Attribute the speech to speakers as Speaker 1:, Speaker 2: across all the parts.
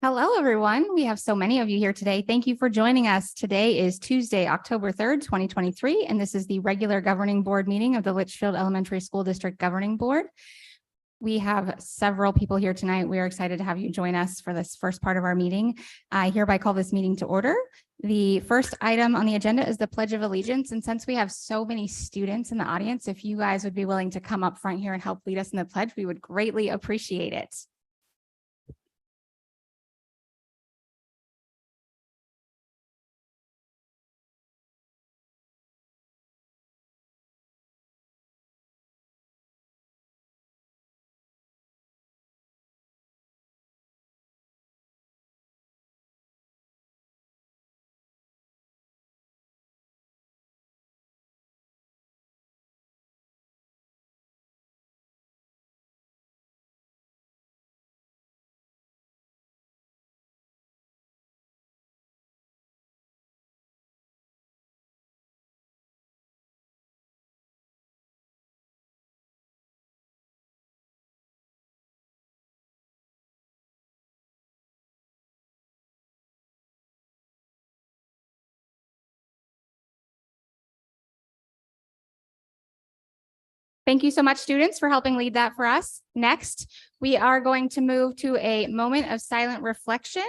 Speaker 1: Hello, everyone. We have so many of you here today. Thank you for joining us. Today is Tuesday, October 3rd, 2023, and this is the regular governing board meeting of the Litchfield Elementary School District Governing Board. We have several people here tonight. We are excited to have you join us for this first part of our meeting. I hereby call this meeting to order. The first item on the agenda is the Pledge of Allegiance. And since we have so many students in the audience, if you guys would be willing to come up front here and help lead us in the pledge, we would greatly appreciate it. Thank you so much, students, for helping lead that for us. Next, we are going to move to a moment of silent reflection.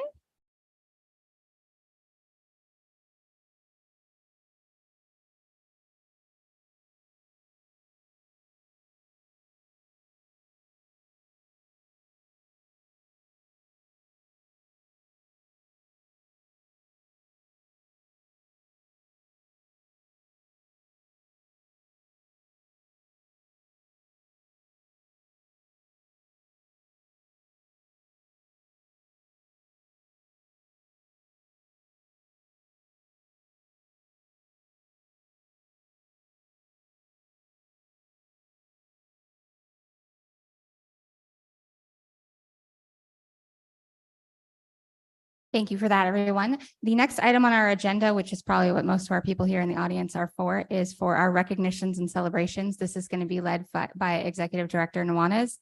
Speaker 1: Thank you for that, everyone. The next item on our agenda, which is probably what most of our people here in the audience are for, is for our recognitions and celebrations. This is going to be led by Executive Director Nuanez.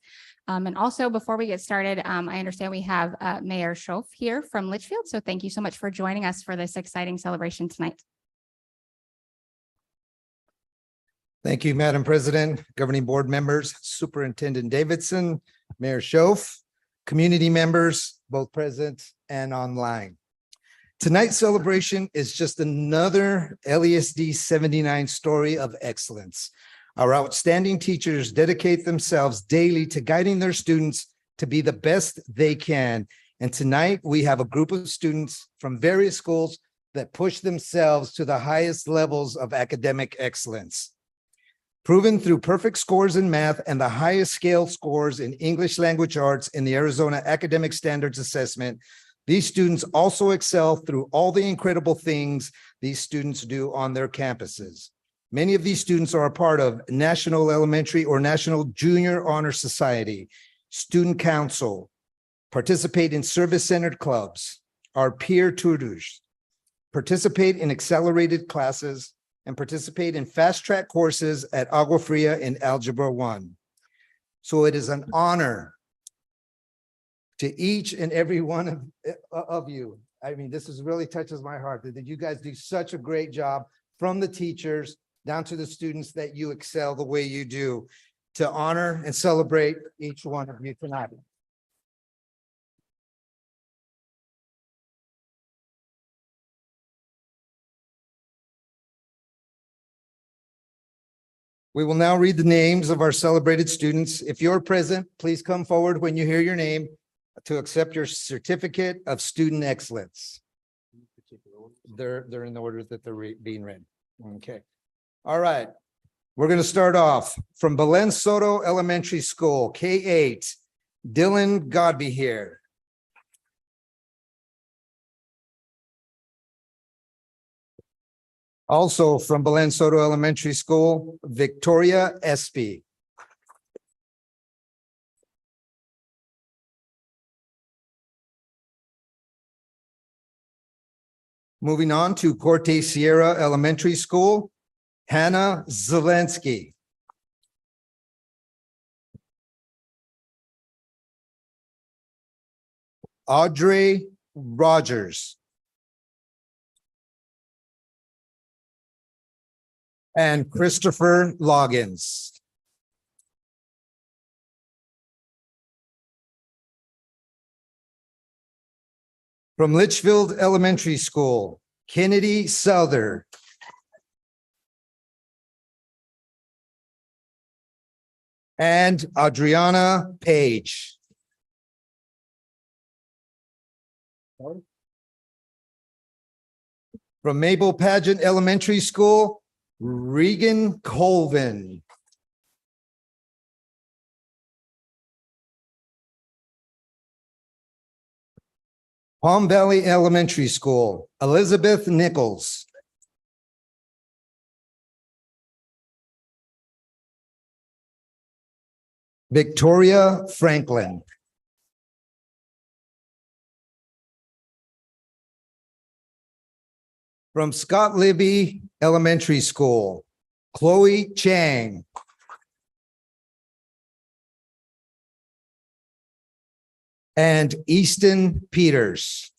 Speaker 1: And also, before we get started, I understand we have Mayor Schoaf here from Litchfield. So thank you so much for joining us for this exciting celebration tonight.
Speaker 2: Thank you, Madam President, governing board members, Superintendent Davidson, Mayor Schoaf, community members, both present and online. Tonight's celebration is just another LESD 79 story of excellence. Our outstanding teachers dedicate themselves daily to guiding their students to be the best they can. And tonight we have a group of students from various schools that push themselves to the highest levels of academic excellence. Proven through perfect scores in math and the highest scale scores in English language arts in the Arizona Academic Standards Assessment, these students also excel through all the incredible things these students do on their campuses. Many of these students are a part of National Elementary or National Junior Honor Society, Student Council, participate in service-centered clubs, are peer tutors, participate in accelerated classes, and participate in fast-track courses at Agua Fria in Algebra 1. So it is an honor to each and every one of you. I mean, this really touches my heart that you guys do such a great job, from the teachers down to the students, that you excel the way you do, to honor and celebrate each one of you tonight. We will now read the names of our celebrated students. If you're present, please come forward when you hear your name to accept your certificate of student excellence. They're in the order that they're being read. Okay. All right. We're going to start off from Belen Soto Elementary School, K-8, Dylan Godby here. Also from Belen Soto Elementary School, Victoria Espy. Moving on to Corte Sierra Elementary School, Hannah Zelensky. Audrey Rogers. And Christopher Loggins. From Litchfield Elementary School, Kennedy Souther. And Adriana Page. From Mabel Pageant Elementary School, Regan Colvin. Palm Valley Elementary School, Elizabeth Nichols. Victoria Franklin. From Scott Libby Elementary School, Chloe Chang. And Easton Peters.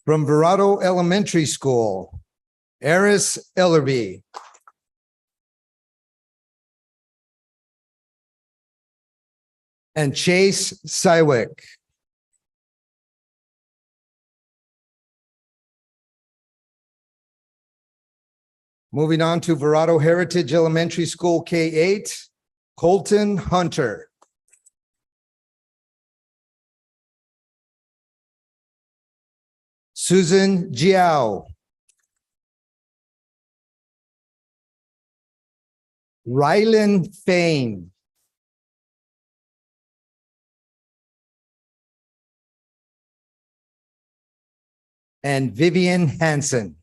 Speaker 2: From Verado Elementary School, Eris Ellerby. And Chase Sywick. Moving on to Verado Heritage Elementary School K-8, Colton Hunter. Susan Jiao. Rylan Fain. And Vivian Hansen.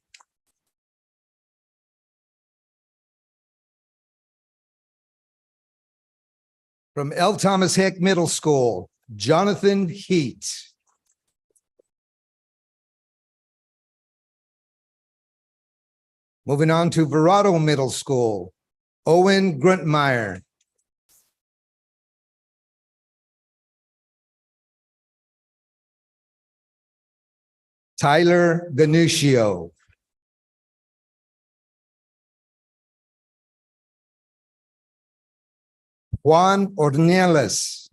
Speaker 2: From L. Thomas Heck Middle School, Jonathan Heat. Moving on to Verado Middle School, Owen Gruntmeyer. Tyler Ganuccio. Juan Ornelas.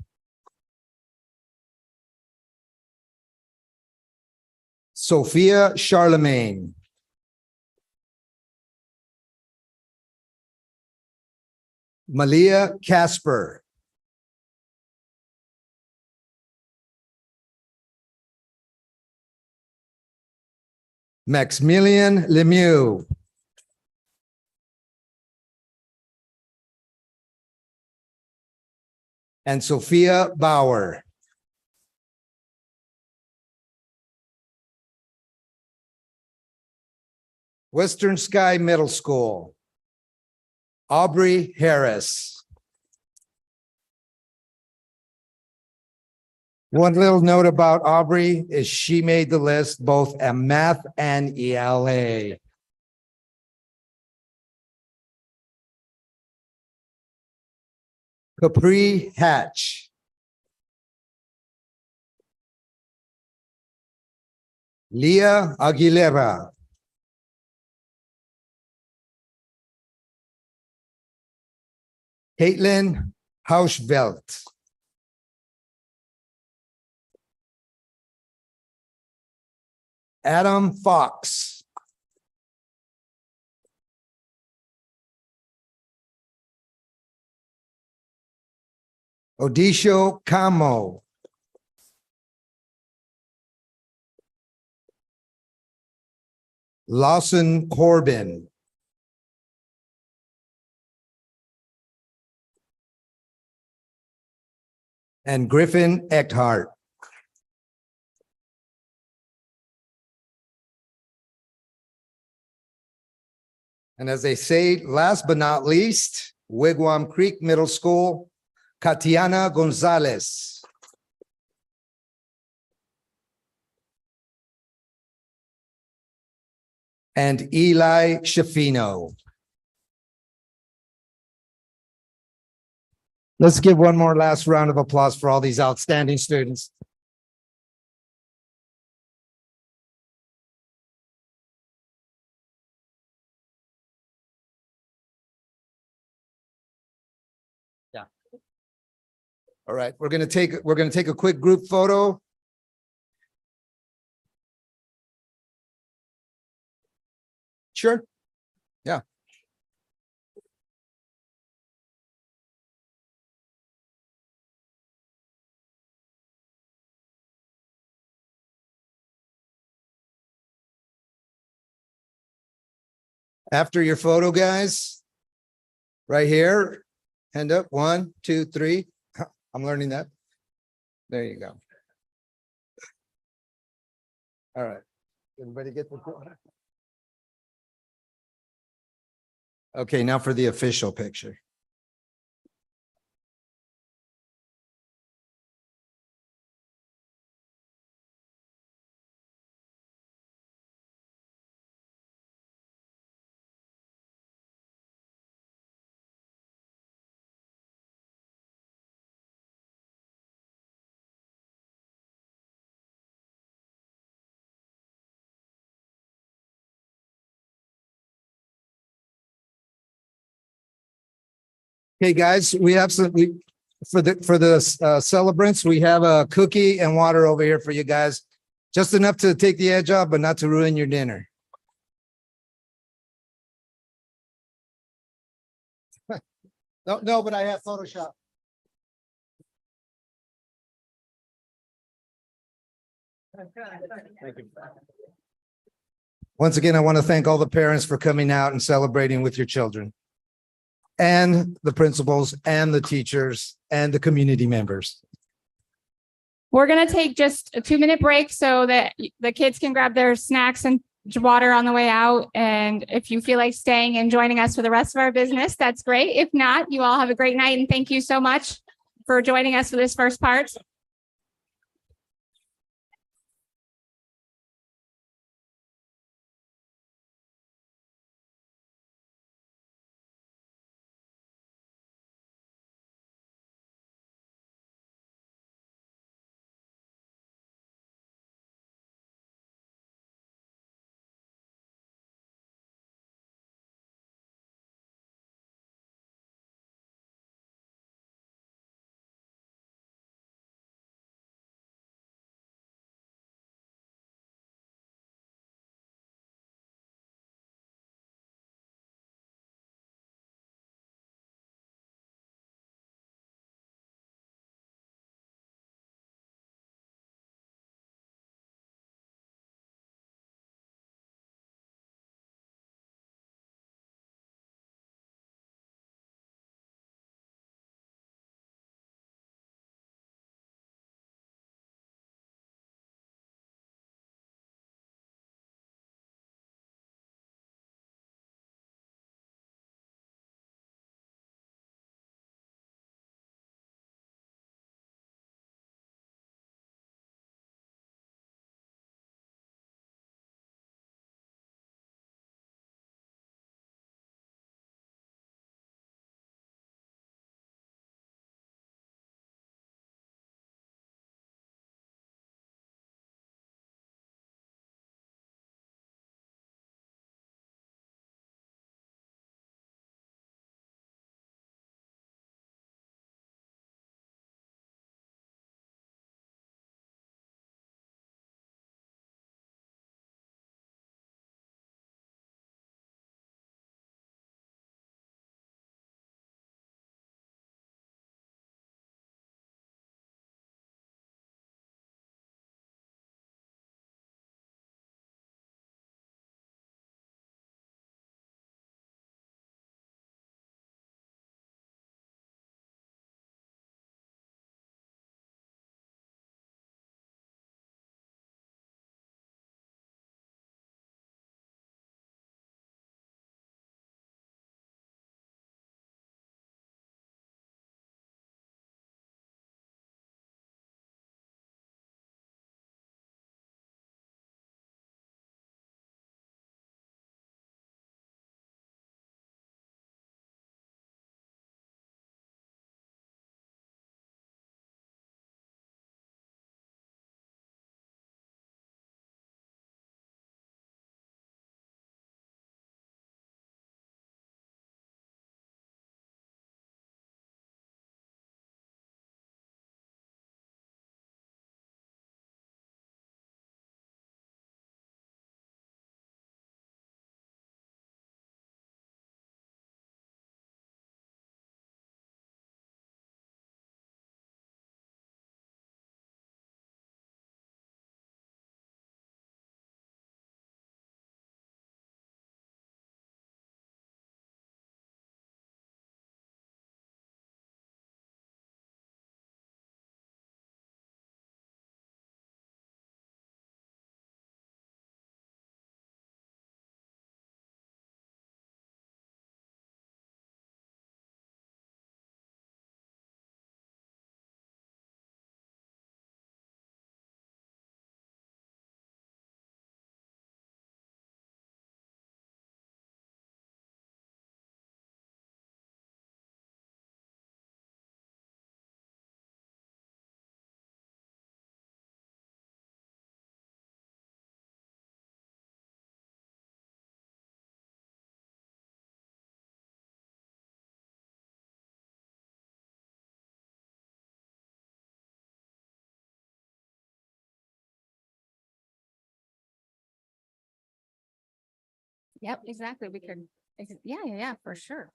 Speaker 2: Sophia Charlemagne. Malia Casper. Maximilian Lemieux. And Sophia Bauer. Western Sky Middle School, Aubrey Harris. One little note about Aubrey is she made the list both at math and ELA. Capri Hatch. Leah Aguilera. Caitlin Hauschvelt. Adam Fox. Odisho Camo. Lawson Corbin. And Griffin Eckhart. And as they say, last but not least, Wigwam Creek Middle School, Katiana Gonzalez. And Eli Shafino. Let's give one more last round of applause for all these outstanding students. Yeah. All right, we're gonna take a quick group photo. Sure. Yeah. After your photo, guys, right here, hand up, 1, 2, 3. I'm learning that. There you go. All right. Everybody get the. Okay, now for the official picture. Okay, guys, we have for the celebrants, we have a cookie and water over here for you guys. Just enough to take the edge off, but not to ruin your dinner. No, but I have Photoshop. Thank you. Once again, I want to thank all the parents for coming out and celebrating with your children, and the principals and the teachers and the community members.
Speaker 1: We're going to take just a 2-minute break so that the kids can grab their snacks and water on the way out. And if you feel like staying and joining us for the rest of our business, that's great. If not, you all have a great night. And thank you so much for joining us for this first part. Yep, exactly. We could, yeah, for sure.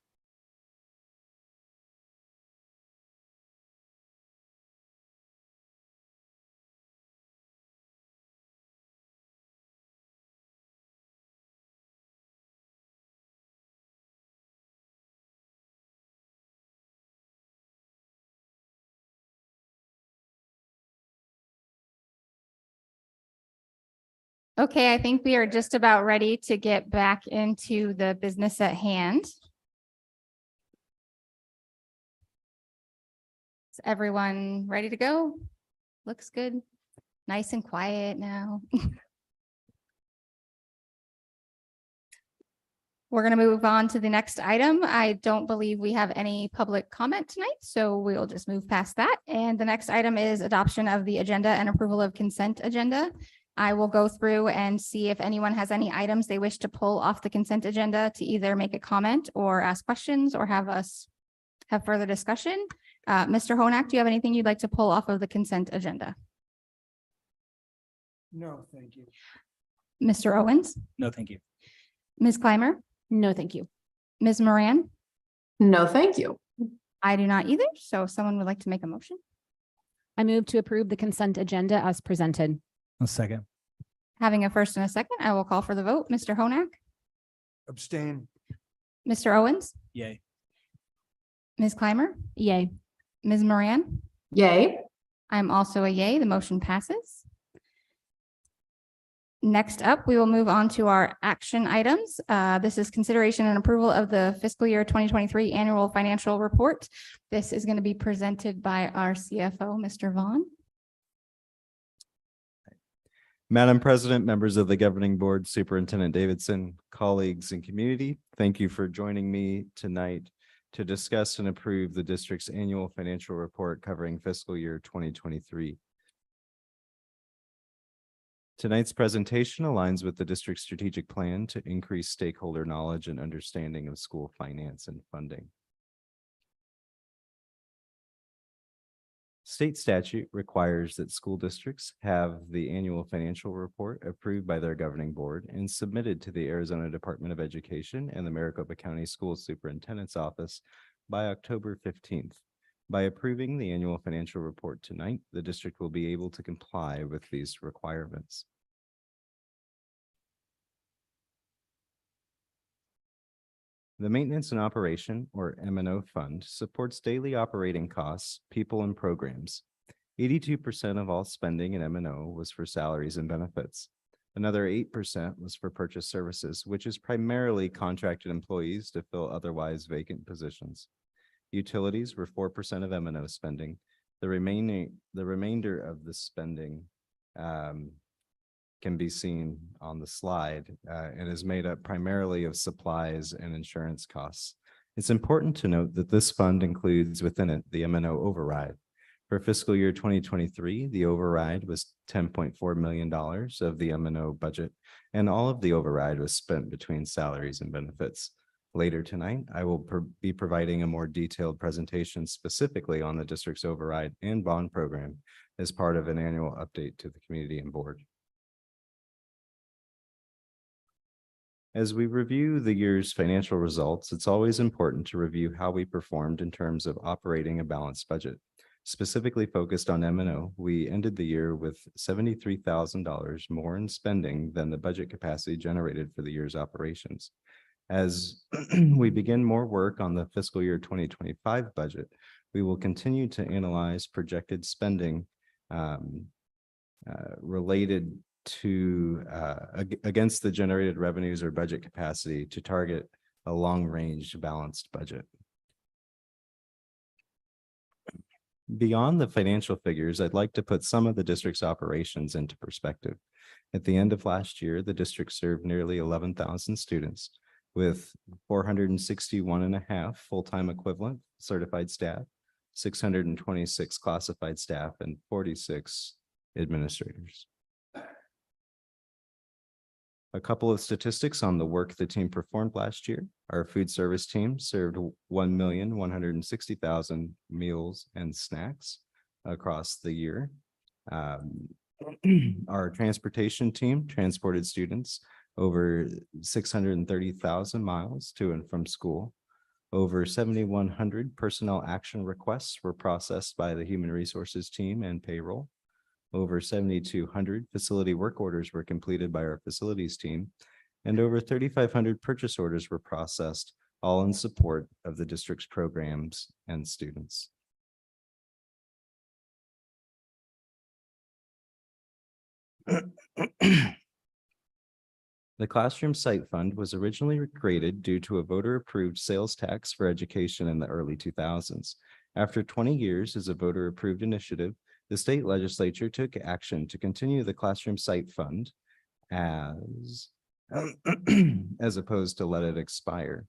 Speaker 1: Okay, I think we are just about ready to get back into the business at hand. Is everyone ready to go? Looks good. Nice and quiet now. We're going to move on to the next item. I don't believe we have any public comment tonight, so we'll just move past that. And the next item is adoption of the agenda and approval of consent agenda. I will go through and see if anyone has any items they wish to pull off the consent agenda to either make a comment or ask questions or have us have further discussion. Mr. Honak, do you have anything you'd like to pull off of the consent agenda?
Speaker 3: No, thank you.
Speaker 1: Mr. Owens,
Speaker 3: No, thank you.
Speaker 1: Ms. Clymer,
Speaker 4: No, thank you.
Speaker 1: Ms. Moran?
Speaker 4: No, thank you.
Speaker 1: I do not either. So if someone would like to make a motion.
Speaker 4: I move to approve the consent agenda as presented.
Speaker 3: A second.
Speaker 1: Having a first and a second, I will call for the vote. Mr. Honak,
Speaker 3: Abstain.
Speaker 1: Mr. Owens,
Speaker 3: Yay.
Speaker 1: Ms. Clymer,
Speaker 4: Yay.
Speaker 1: Ms. Moran?
Speaker 4: Yay.
Speaker 1: I'm also a yay. The motion passes. Next up, we will move on to our action items. This is consideration and approval of the fiscal year 2023 annual financial report. This is going to be presented by our CFO, Mr. Vaughn.
Speaker 5: Madam President, members of the governing board, Superintendent Davidson, colleagues and community, thank you for joining me tonight to discuss and approve the district's annual financial report covering fiscal year 2023. Tonight's presentation aligns with the district's strategic plan to increase stakeholder knowledge and understanding of school finance and funding. State statute requires that school districts have the annual financial report approved by their governing board and submitted to the Arizona Department of Education and the Maricopa County School Superintendent's Office by October 15th. By approving the annual financial report tonight, the district will be able to comply with these requirements. The Maintenance and Operation, or M&O Fund, supports daily operating costs, people, and programs. 82% of all spending in M&O was for salaries and benefits. Another 8% was for purchase services, which is primarily contracted employees to fill otherwise vacant positions. Utilities were 4% of M&O spending. The remainder of the spending can be seen on the slide and is made up primarily of supplies and insurance costs. It's important to note that this fund includes within it the M&O override. For fiscal year 2023, the override was $10.4 million of the M&O budget, and all of the override was spent between salaries and benefits. Later tonight, I will be providing a more detailed presentation specifically on the district's override and bond program as part of an annual update to the community and board. As we review the year's financial results, it's always important to review how we performed in terms of operating a balanced budget. Specifically focused on M&O, we ended the year with $73,000 more in spending than the budget capacity generated for the year's operations. As we begin more work on the fiscal year 2025 budget, we will continue to analyze projected spending related to against the generated revenues or budget capacity to target a long-range balanced budget. Beyond the financial figures, I'd like to put some of the district's operations into perspective. At the end of last year, the district served nearly 11,000 students with 461.5 full-time equivalent certified staff, 626 classified staff, and 46 administrators. A couple of statistics on the work the team performed last year. Our food service team served 1,160,000 meals and snacks across the year. Our transportation team transported students over 630,000 miles to and from school. Over 7,100 personnel action requests were processed by the Human Resources team and payroll. Over 7,200 facility work orders were completed by our facilities team, and over 3,500 purchase orders were processed, all in support of the district's programs and students. The Classroom Site Fund was originally created due to a voter-approved sales tax for education in the early 2000s. After 20 years as a voter-approved initiative, the state legislature took action to continue the Classroom Site Fund as opposed to let it expire.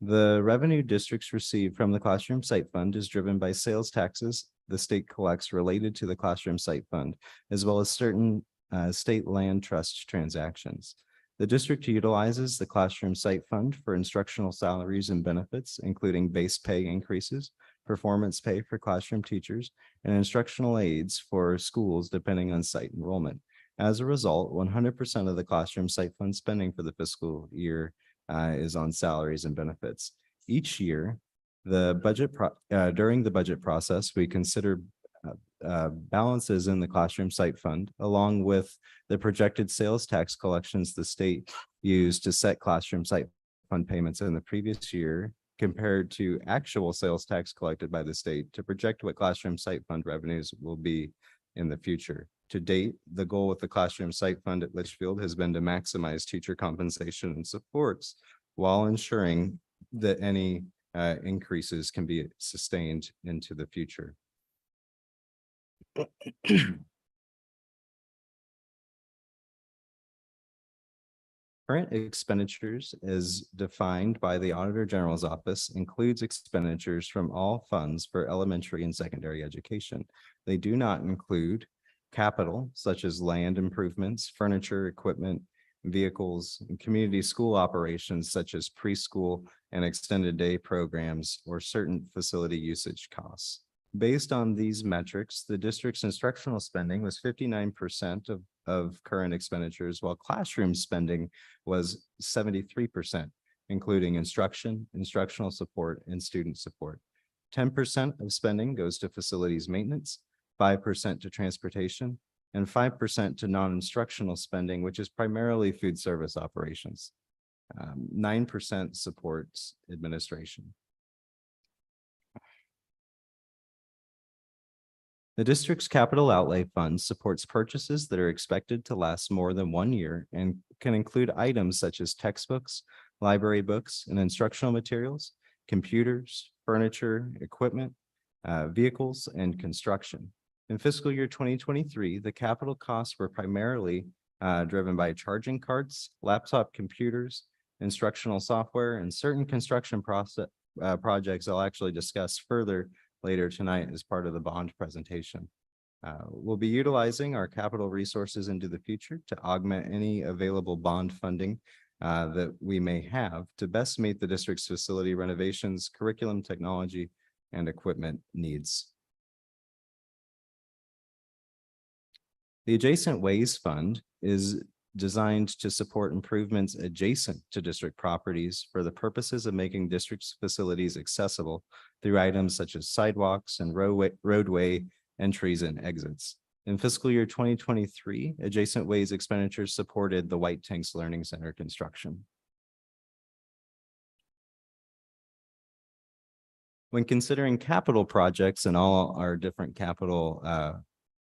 Speaker 5: The revenue districts receive from the Classroom Site Fund is driven by sales taxes the state collects related to the Classroom Site Fund, as well as certain state land trust transactions. The district utilizes the Classroom Site Fund for instructional salaries and benefits, including base pay increases, performance pay for classroom teachers, and instructional aids for schools depending on site enrollment. As a result, 100% of the Classroom Site Fund spending for the fiscal year is on salaries and benefits. Each year, during the budget process, we consider balances in the Classroom Site Fund, along with the projected sales tax collections the state used to set Classroom Site Fund payments in the previous year, compared to actual sales tax collected by the state to project what Classroom Site Fund revenues will be in the future. To date, the goal with the Classroom Site Fund at Litchfield has been to maximize teacher compensation and supports while ensuring that any increases can be sustained into the future. Current expenditures as defined by the Auditor General's Office includes expenditures from all funds for elementary and secondary education. They do not include capital such as land improvements, furniture, equipment, vehicles, and community school operations such as preschool and extended day programs or certain facility usage costs. Based on these metrics, the district's instructional spending was 59% of current expenditures, while classroom spending was 73%, including instruction, instructional support, and student support. 10% of spending goes to facilities maintenance, 5% to transportation, and 5% to non-instructional spending, which is primarily food service operations. 9% supports administration. The district's capital outlay fund supports purchases that are expected to last more than 1 year and can include items such as textbooks, library books, and instructional materials, computers, furniture, equipment, vehicles, and construction. In fiscal year 2023, the capital costs were primarily driven by charging cards, laptop computers, instructional software, and certain construction projects I'll actually discuss further later tonight as part of the bond presentation. We'll be utilizing our capital resources into the future to augment any available bond funding that we may have to best meet the district's facility renovations, curriculum, technology, and equipment needs. The Adjacent Ways Fund is designed to support improvements adjacent to district properties for the purposes of making district's facilities accessible through items such as sidewalks and roadway entries and exits. In fiscal year 2023, Adjacent Ways expenditures supported the White Tanks Learning Center construction. When considering capital projects and all our different capital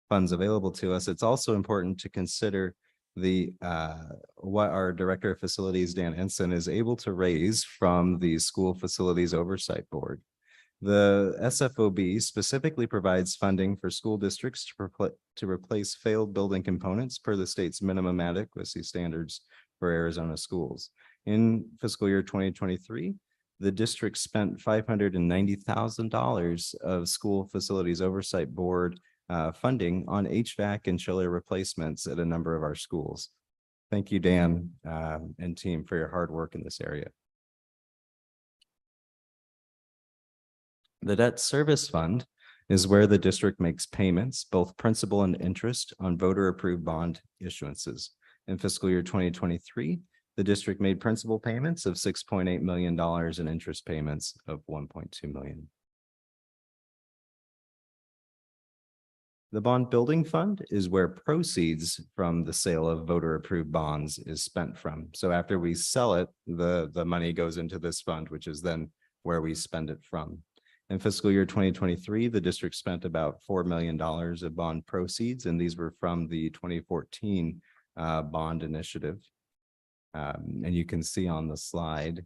Speaker 5: funds available to us, it's also important to consider what our Director of Facilities, Dan Ensign, is able to raise from the School Facilities Oversight Board. The SFOB specifically provides funding for school districts to replace failed building components per the state's minimum adequacy standards for Arizona schools. In fiscal year 2023, the district spent $590,000 of School Facilities Oversight Board funding on HVAC and chiller replacements at a number of our schools. Thank you, Dan and team, for your hard work in this area. The Debt Service Fund is where the district makes payments, both principal and interest, on voter-approved bond issuances. In fiscal year 2023, the district made principal payments of $6.8 million and interest payments of $1.2 million. The bond building fund is where proceeds from the sale of voter approved bonds is spent from. So after we sell it, the money goes into this fund, which is then where we spend it from. In fiscal year 2023, the district spent about $4 million of bond proceeds, and these were from the 2014 bond initiative. And you can see on the slide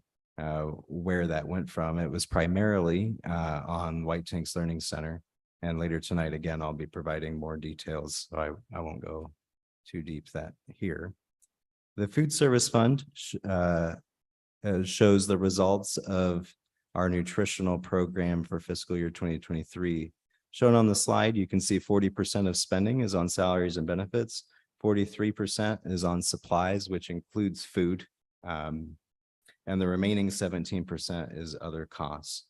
Speaker 5: where that went from. It was primarily on White Tanks Learning Center. And later tonight, again, I'll be providing more details, so I won't go too deep that here. The food service fund shows the results of our nutritional program for fiscal year 2023. Shown on the slide, you can see 40% of spending is on salaries and benefits, 43% is on supplies, which includes food, and the remaining 17% is other costs.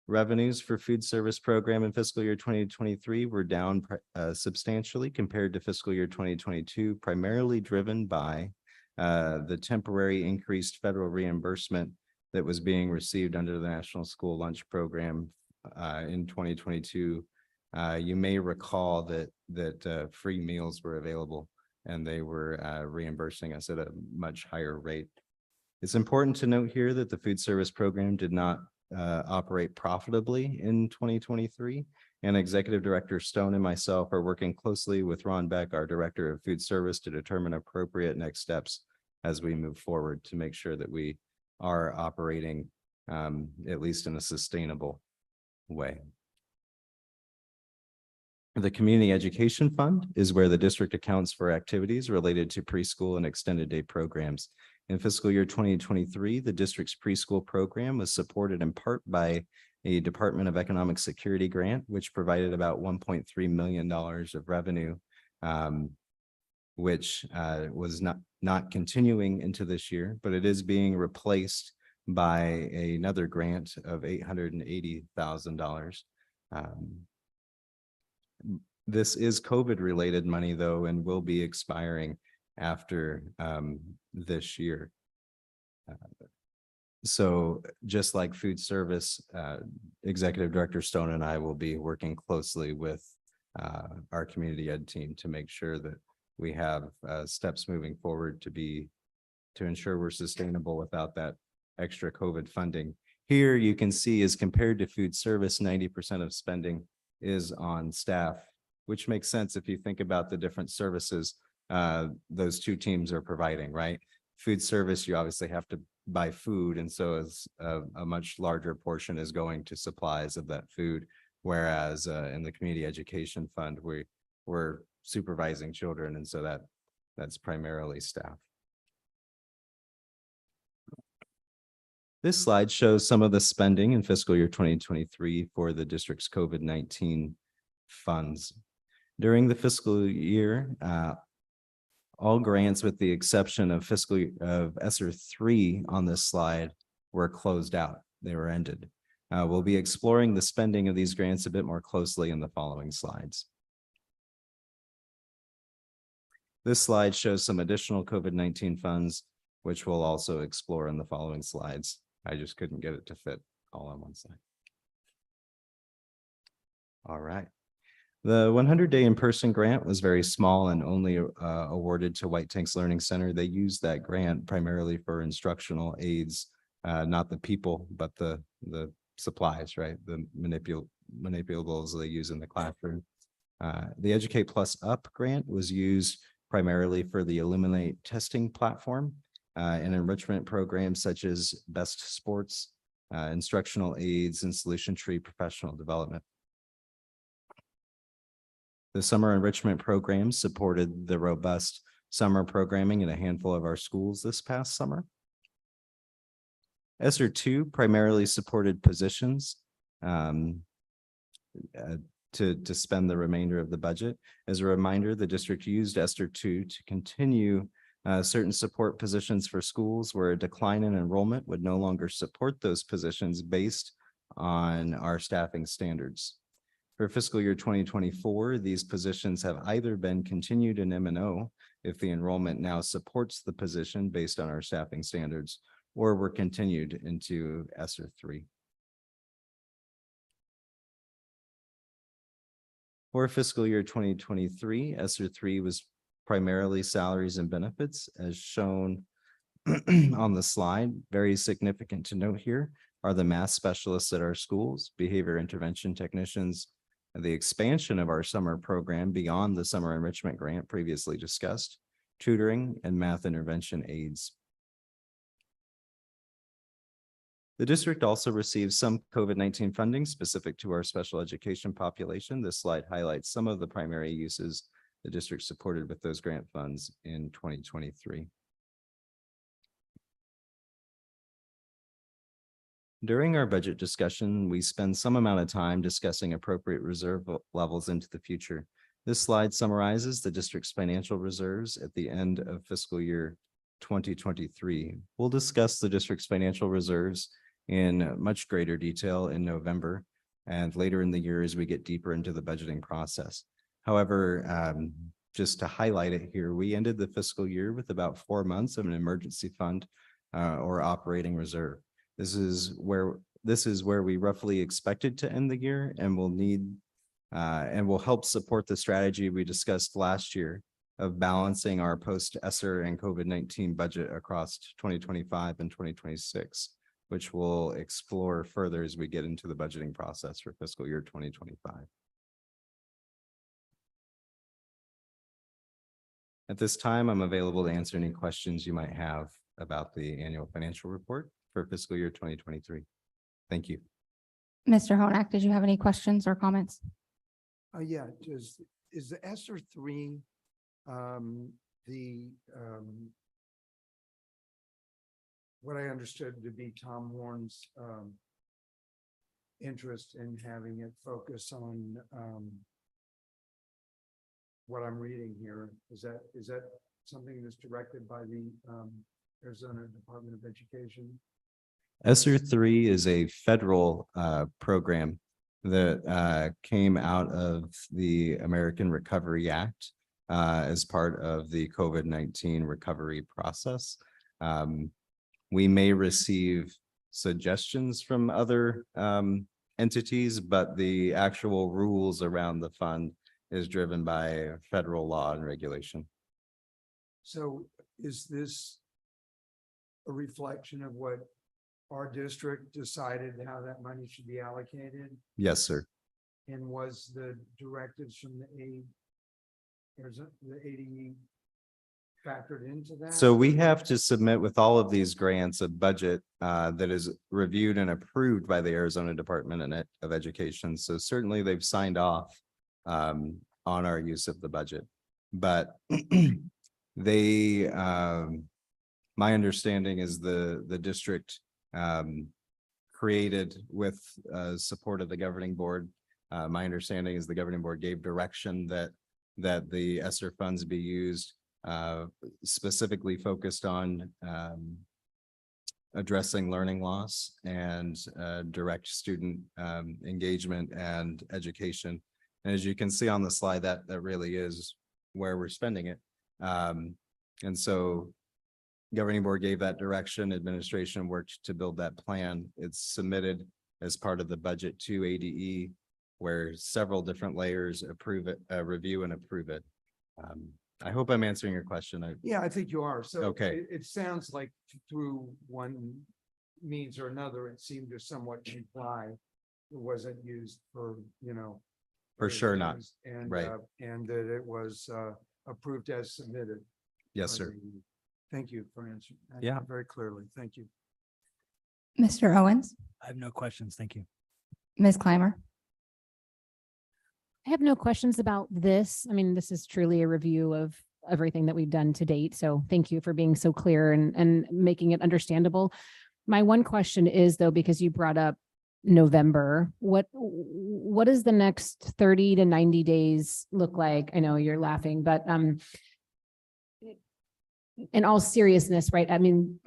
Speaker 5: Revenues for food service program in fiscal year 2023 were down substantially compared to fiscal year 2022, primarily driven by the temporary increased federal reimbursement that was being received under the National School Lunch Program in 2022. You may recall that free meals were available and they were reimbursing us at a much higher rate. It's important to note here that the food service program did not operate profitably in 2023, and Executive Director Stone and myself are working closely with Ron Beck, our Director of Food Service, to determine appropriate next steps as we move forward to make sure that we are operating at least in a sustainable way. The Community Education Fund is where the district accounts for activities related to preschool and extended day programs. In fiscal year 2023, the district's preschool program was supported in part by a Department of Economic Security grant, which provided about $1.3 million of revenue, which was not continuing into this year, but it is being replaced by another grant of $880,000. This is COVID-related money, though, and will be expiring after this year. So just like food service, Executive Director Stone and I will be working closely with our community ed team to make sure that we have steps moving forward to ensure we're sustainable without that extra COVID funding. Here you can see, as compared to food service, 90% of spending is on staff, which makes sense if you think about the different services those two teams are providing, right? Food service, you obviously have to buy food, and so as a much larger portion is going to supplies of that food, whereas in the community education fund, we're supervising children, and so that's primarily staff. This slide shows some of the spending in fiscal year 2023 for the district's COVID-19 funds. During the fiscal year, all grants with the exception of ESSER 3 on this slide were closed out. They were ended. We'll be exploring the spending of these grants a bit more closely in the following slides. This slide shows some additional COVID-19 funds, which we'll also explore in the following slides. I just couldn't get it to fit all on one slide. All right. The 100-day in-person grant was very small and only awarded to White Tanks Learning Center. They used that grant primarily for instructional aids, not the people, but the supplies, right? The manipulables they use in the classroom. The Educate Plus Up grant was used primarily for the Eliminate testing platform and enrichment programs such as Best Sports, instructional aids, and Solution Tree professional development. The summer enrichment program supported the robust summer programming in a handful of our schools this past summer. ESSER 2 primarily supported positions to spend the remainder of the budget. As a reminder, the district used ESSER 2 to continue certain support positions for schools where a decline in enrollment would no longer support those positions based on our staffing standards. For fiscal year 2024, these positions have either been continued in M&O if the enrollment now supports the position based on our staffing standards, or were continued into ESSER 3. For fiscal year 2023, ESSER 3 was primarily salaries and benefits as shown on the slide. Very significant to note here are the math specialists at our schools, behavior intervention technicians, and the expansion of our summer program beyond the summer enrichment grant previously discussed, tutoring and math intervention aides. The district also receives some COVID-19 funding specific to our special education population. This slide highlights some of the primary uses the district supported with those grant funds in 2023. During our budget discussion, we spend some amount of time discussing appropriate reserve levels into the future. This slide summarizes the district's financial reserves at the end of fiscal year 2023. We'll discuss the district's financial reserves in much greater detail in November and later in the year as we get deeper into the budgeting process. However, just to highlight it here, we ended the fiscal year with about 4 months of an emergency fund or operating reserve. This is where we roughly expected to end the year and will need and will help support the strategy we discussed last year of balancing our post-ESSER and COVID-19 budget across 2025 and 2026, which we'll explore further as we get into the budgeting process for fiscal year 2025. At this time, I'm available to answer any questions you might have about the annual financial report for fiscal year 2023. Thank you.
Speaker 1: Mr. Honak, did you have any questions or comments?
Speaker 3: Yeah, is the ESSER 3 what I understood to be Tom Warren's interest in having it focus on what I'm reading here? Is that something that's directed by the Arizona Department of Education?
Speaker 5: ESSER 3 is a federal program that came out of the American Recovery Act as part of the COVID-19 recovery process. We may receive suggestions from other entities, but the actual rules around the fund is driven by federal law and regulation.
Speaker 3: So is this a reflection of what our district decided how that money should be allocated?
Speaker 5: Yes, sir.
Speaker 3: And was the directives from the ADE factored into that?
Speaker 5: So we have to submit with all of these grants a budget that is reviewed and approved by the Arizona Department of Education. So certainly they've signed off on our use of the budget, but they, my understanding is the district created with support of the governing board. My understanding is the governing board gave direction that the ESSER funds be used specifically focused on addressing learning loss and direct student engagement and education. And as you can see on the slide, that really is where we're spending it. And so governing board gave that direction, administration worked to build that plan. It's submitted as part of the budget to ADE, where several different layers approve it, review and approve it. I hope I'm answering your question.
Speaker 3: Yeah, I think you are. So
Speaker 5: Okay.
Speaker 3: it sounds like through one means or another, it seemed to somewhat imply it wasn't used for,
Speaker 5: For sure not.
Speaker 3: And,
Speaker 5: Right.
Speaker 3: And that it was approved as submitted.
Speaker 5: Yes,
Speaker 3: by
Speaker 5: sir.
Speaker 3: the- Thank you for answering. that
Speaker 5: Yeah.
Speaker 3: Very clearly. Thank you.
Speaker 1: Mr. Owens,
Speaker 3: I have no questions. Thank you.
Speaker 1: Ms. Clymer?
Speaker 4: I have no questions about this. I mean, this is truly a review of everything that we've done to date. So thank you for being so clear and making it understandable. My one question is though, because you brought up November, what does the next 30 to 90 days look like? I know you're laughing, but in all seriousness, right? I mean,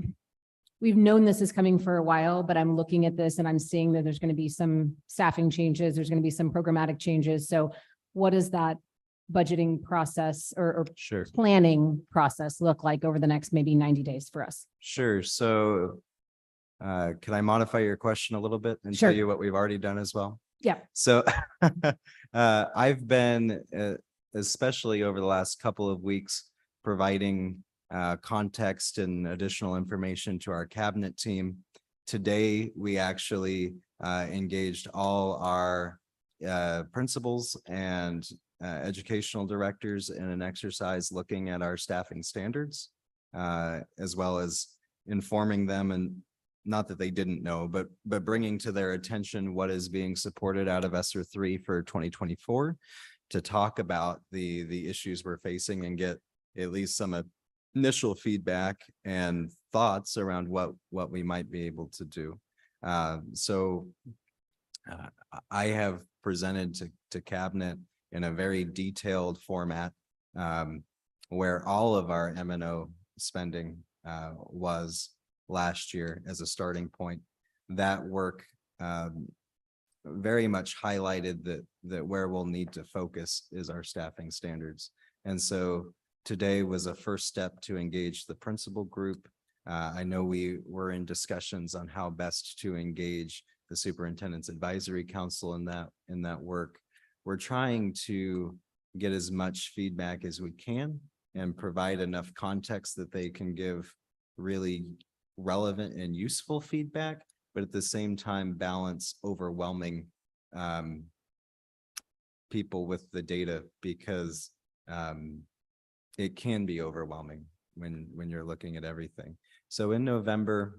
Speaker 4: we've known this is coming for a while, but I'm looking at this and I'm seeing that there's going to be some staffing changes. There's going to be some programmatic changes. So what does that budgeting process or
Speaker 5: Sure.
Speaker 4: planning process look like over the next maybe 90 days for us?
Speaker 5: Sure. So can I modify your question a little bit and
Speaker 4: Sure.
Speaker 5: tell you what we've already done as well?
Speaker 4: Yeah.
Speaker 5: So I've been, especially over the last couple of weeks, providing context and additional information to our cabinet team. Today, we actually engaged all our principals and educational directors in an exercise looking at our staffing standards, as well as informing them, and not that they didn't know, but bringing to their attention what is being supported out of ESSER 3 for 2024 to talk about the issues we're facing and get at least some initial feedback and thoughts around what we might be able to do. So I have presented to cabinet in a very detailed format where all of our M&O spending was last year as a starting point. That work very much highlighted that where we'll need to focus is our staffing standards. And so today was a first step to engage the principal group. I know we were in discussions on how best to engage the Superintendent's Advisory Council in that work. We're trying to get as much feedback as we can and provide enough context that they can give really relevant and useful feedback, but at the same time balance overwhelming people with the data, because it can be overwhelming when you're looking at everything. So in November,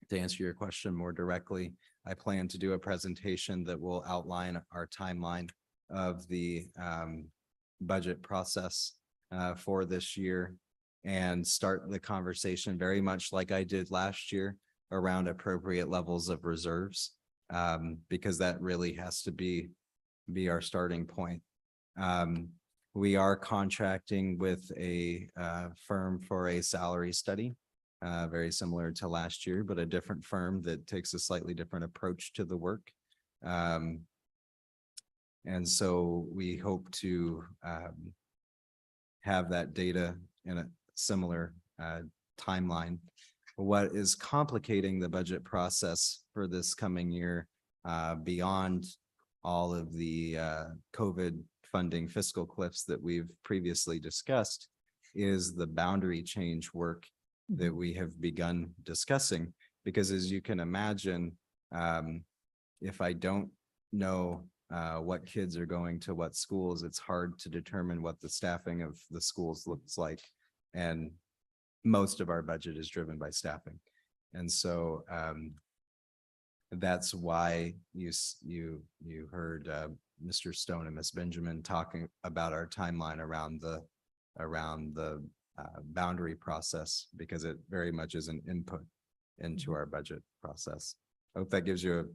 Speaker 5: to answer your question more directly, I plan to do a presentation that will outline our timeline of the budget process for this year, and start the conversation very much like I did last year around appropriate levels of reserves, because that really has to be our starting point. We are contracting with a firm for a salary study, very similar to last year, but a different firm that takes a slightly different approach to the work. And so we hope to have that data in a similar timeline. What is complicating the budget process for this coming year, beyond all of the COVID funding fiscal cliffs that we've previously discussed, is the boundary change work that we have begun discussing. Because as you can imagine, if I don't know what kids are going to what schools, it's hard to determine what the staffing of the schools looks like. And most of our budget is driven by staffing. And so that's why you heard Mr. Stone and Ms. Benjamin talking about our timeline around the boundary process, because it very much is an input into our budget process. I hope that gives you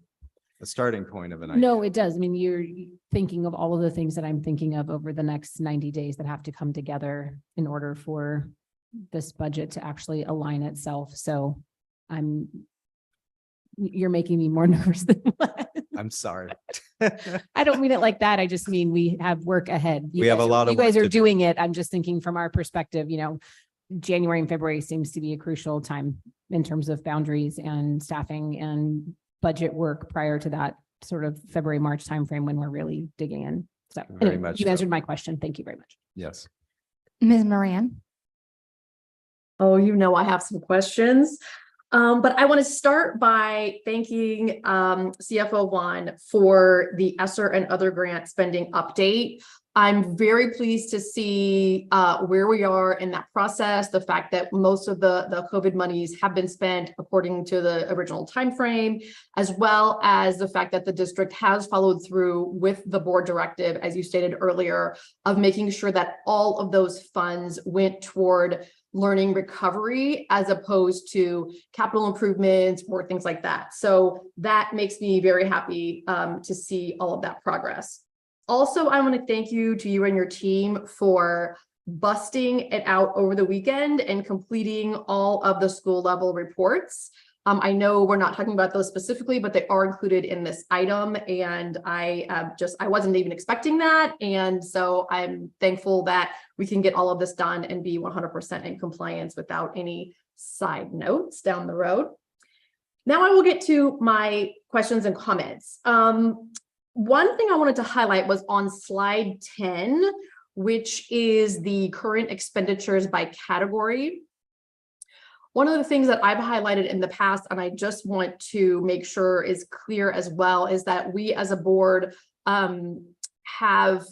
Speaker 5: a starting point of an idea.
Speaker 4: No, it does. I mean, you're thinking of all of the things that I'm thinking of over the next 90 days that have to come together in order for this budget to actually align itself. So you're making me more nervous than what.
Speaker 5: I'm sorry.
Speaker 4: I don't mean it like that. I just mean we have work ahead.
Speaker 5: We have a lot of
Speaker 4: You guys
Speaker 5: work
Speaker 4: are
Speaker 5: to do.
Speaker 4: doing it. I'm just thinking from our perspective, January and February seems to be a crucial time in terms of boundaries and staffing and budget work prior to that sort of February, March timeframe when we're really digging in. So
Speaker 5: Very
Speaker 4: anyway,
Speaker 5: much
Speaker 4: you
Speaker 5: so.
Speaker 4: answered my question. Thank you very much.
Speaker 5: Yes.
Speaker 1: Ms. Moran.
Speaker 6: Oh, I have some questions. But I want to start by thanking CFO Juan for the ESSER and other grant spending update. I'm very pleased to see where we are in that process, the fact that most of the COVID monies have been spent according to the original timeframe, as well as the fact that the district has followed through with the board directive, as you stated earlier, of making sure that all of those funds went toward learning recovery as opposed to capital improvements or things like that. So that makes me very happy to see all of that progress. Also, I want to thank you and your team for busting it out over the weekend and completing all of the school level reports. I know we're not talking about those specifically, but they are included in this item. And I wasn't even expecting that. And so I'm thankful that we can get all of this done and be 100% in compliance without any side notes down the road. Now I will get to my questions and comments. One thing I wanted to highlight was on slide 10, which is the current expenditures by category. One of the things that I've highlighted in the past, and I just want to make sure is clear as well, is that we as a board have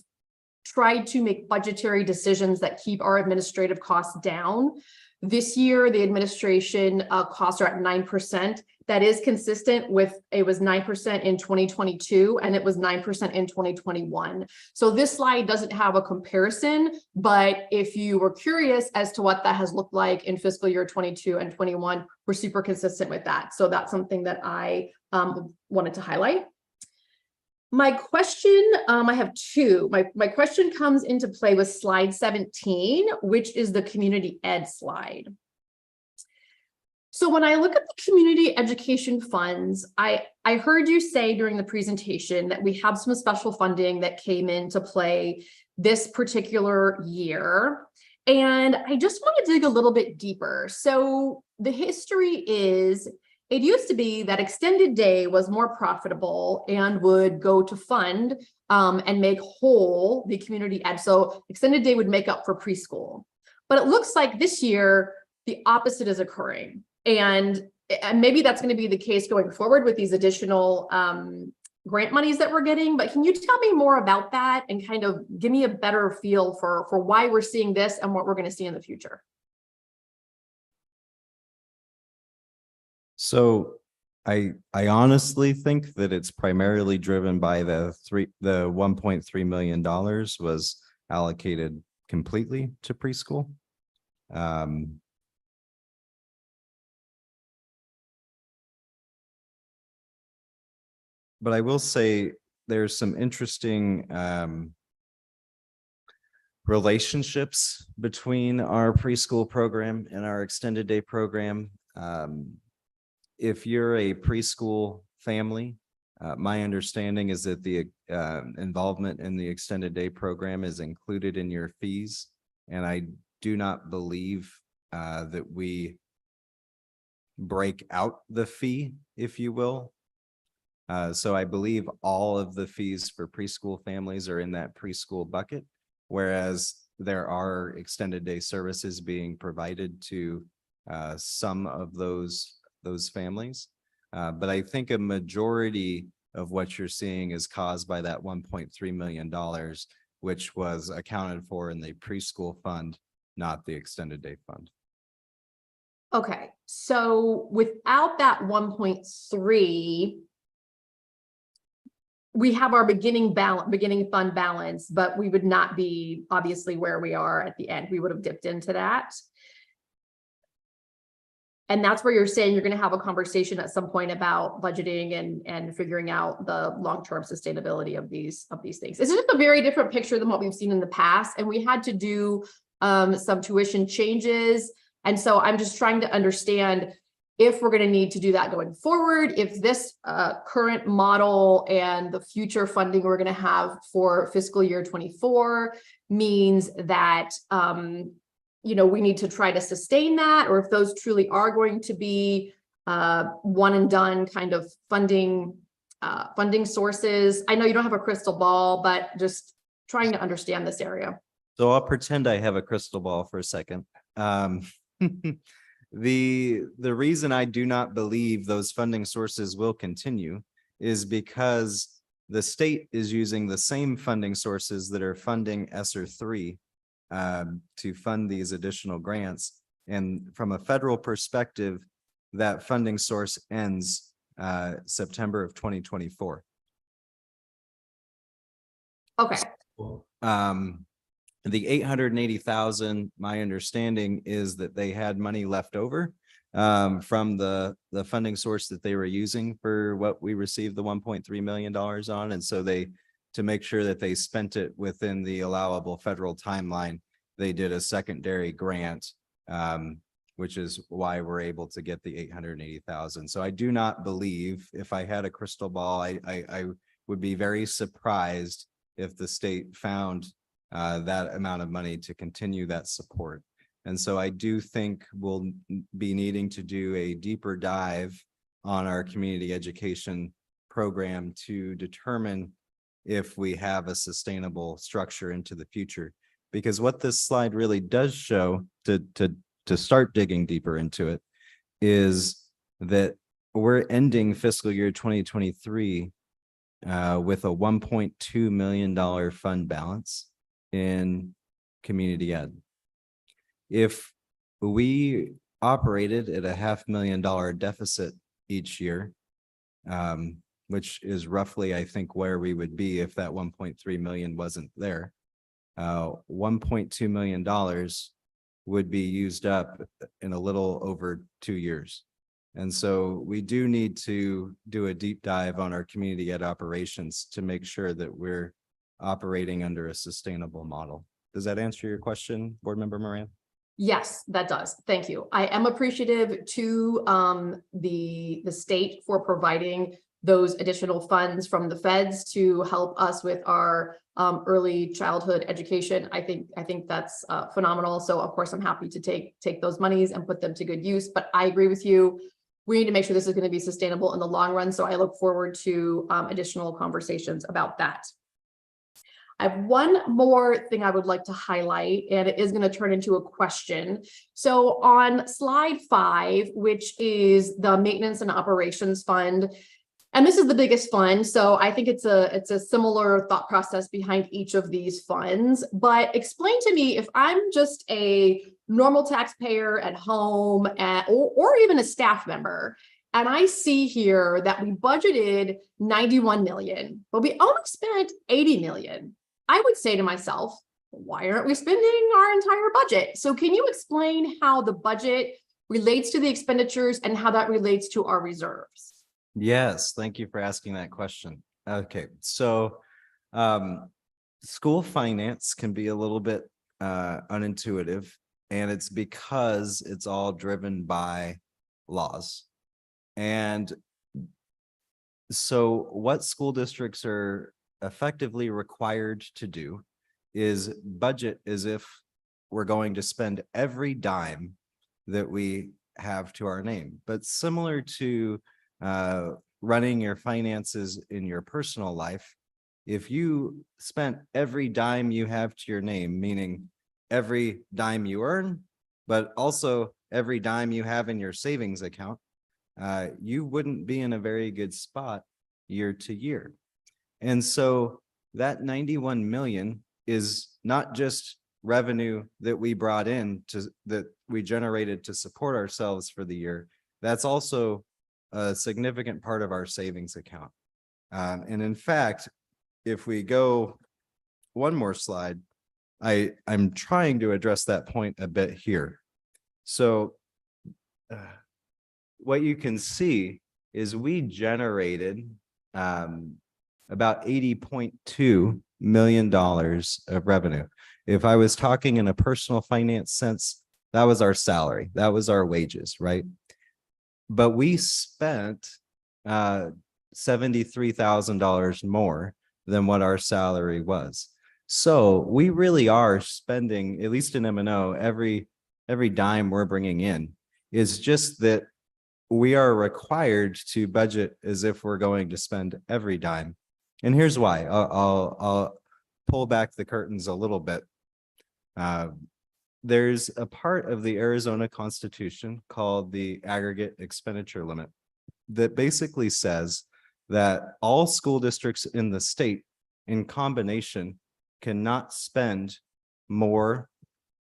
Speaker 6: tried to make budgetary decisions that keep our administrative costs down. This year, the administration costs are at 9%. That is consistent with, it was 9% in 2022, and it was 9% in 2021. So this slide doesn't have a comparison, but if you were curious as to what that has looked like in fiscal year 22 and 21, we're super consistent with that. So that's something that I wanted to highlight. My question, I have two. My question comes into play with slide 17, which is the community ed slide. So when I look at the community education funds, I heard you say during the presentation that we have some special funding that came into play this particular year. And I just want to dig a little bit deeper. So the history is, it used to be that extended day was more profitable and would go to fund and make whole the community ed. So extended day would make up for preschool. But it looks like this year, the opposite is occurring. And maybe that's going to be the case going forward with these additional grant monies that we're getting. But can you tell me more about that and kind of give me a better feel for why we're seeing this and what we're going to see in the future?
Speaker 5: So I honestly think that it's primarily driven by the $1.3 million was allocated completely to preschool. But I will say there's some interesting relationships between our preschool program and our extended day program. If you're a preschool family, my understanding is that the involvement in the extended day program is included in your fees. And I do not believe that we break out the fee, if you will. So I believe all of the fees for preschool families are in that preschool bucket, whereas there are extended day services being provided to some of those families. But I think a majority of what you're seeing is caused by that $1.3 million, which was accounted for in the preschool fund, not the extended day fund.
Speaker 6: Okay, so without that 1.3, we have our beginning fund balance, but we would not be obviously where we are at the end. We would have dipped into that. And that's where you're saying you're going to have a conversation at some point about budgeting and figuring out the long-term sustainability of these things. It's just a very different picture than what we've seen in the past. And we had to do some tuition changes. And so I'm just trying to understand if we're going to need to do that going forward, if this current model and the future funding we're going to have for fiscal year 24 means that we need to try to sustain that, or if those truly are going to be one and done kind of funding sources. I know you don't have a crystal ball, but just trying to understand this area.
Speaker 5: So I'll pretend I have a crystal ball for a second. The reason I do not believe those funding sources will continue is because the state is using the same funding sources that are funding ESSER 3 to fund these additional grants. And from a federal perspective, that funding source ends September of 2024.
Speaker 6: Okay.
Speaker 5: The 880,000, my understanding is that they had money left over from the funding source that they were using for what we received the $1.3 million on. And so to make sure that they spent it within the allowable federal timeline, they did a secondary grant which is why we're able to get the 880,000. So I do not believe, if I had a crystal ball, I would be very surprised if the state found that amount of money to continue that support. And so I do think we'll be needing to do a deeper dive on our community education program to determine if we have a sustainable structure into the future. Because what this slide really does show, to start digging deeper into it, is that we're ending fiscal year 2023 with a $1.2 million fund balance in community ed. If we operated at a $500,000 deficit each year, which is roughly, I think, where we would be if that 1.3 million wasn't there, $1.2 million would be used up in a little over 2 years. And so we do need to do a deep dive on our community ed operations to make sure that we're operating under a sustainable model. Does that answer your question, Board Member Moran?
Speaker 6: Yes, that does. Thank you. I am appreciative to the state for providing those additional funds from the feds to help us with our early childhood education. I think that's phenomenal. So of course, I'm happy to take those monies and put them to good use. But I agree with you. We need to make sure this is going to be sustainable in the long run. So I look forward to additional conversations about that. I have one more thing I would like to highlight, and it is going to turn into a question. So on slide 5, which is the maintenance and operations fund, and this is the biggest fund, so I think it's a similar thought process behind each of these funds. But explain to me, if I'm just a normal taxpayer at home or even a staff member, and I see here that we budgeted 91 million, but we only spent 80 million. I would say to myself, why aren't we spending our entire budget? So can you explain how the budget relates to the expenditures and how that relates to our reserves?
Speaker 5: Yes, thank you for asking that question. Okay, so school finance can be a little bit unintuitive, and it's because it's all driven by laws. And so what school districts are effectively required to do is budget as if we're going to spend every dime that we have to our name. But similar to running your finances in your personal life, if you spent every dime you have to your name, meaning every dime you earn, but also every dime you have in your savings account, you wouldn't be in a very good spot year to year. And so that 91 million is not just revenue that we brought in that we generated to support ourselves for the year. That's also a significant part of our savings account. And in fact, if we go one more slide, I'm trying to address that point a bit here. So what you can see is we generated about $80.2 million of revenue. If I was talking in a personal finance sense, that was our salary, that was our wages, right? But we spent $73,000 more than what our salary was. So we really are spending, at least in M&O, every dime we're bringing in. Is just that we are required to budget as if we're going to spend every dime. And here's why. I'll pull back the curtains a little bit. There's a part of the Arizona Constitution called the aggregate expenditure limit that basically says that all school districts in the state in combination cannot spend more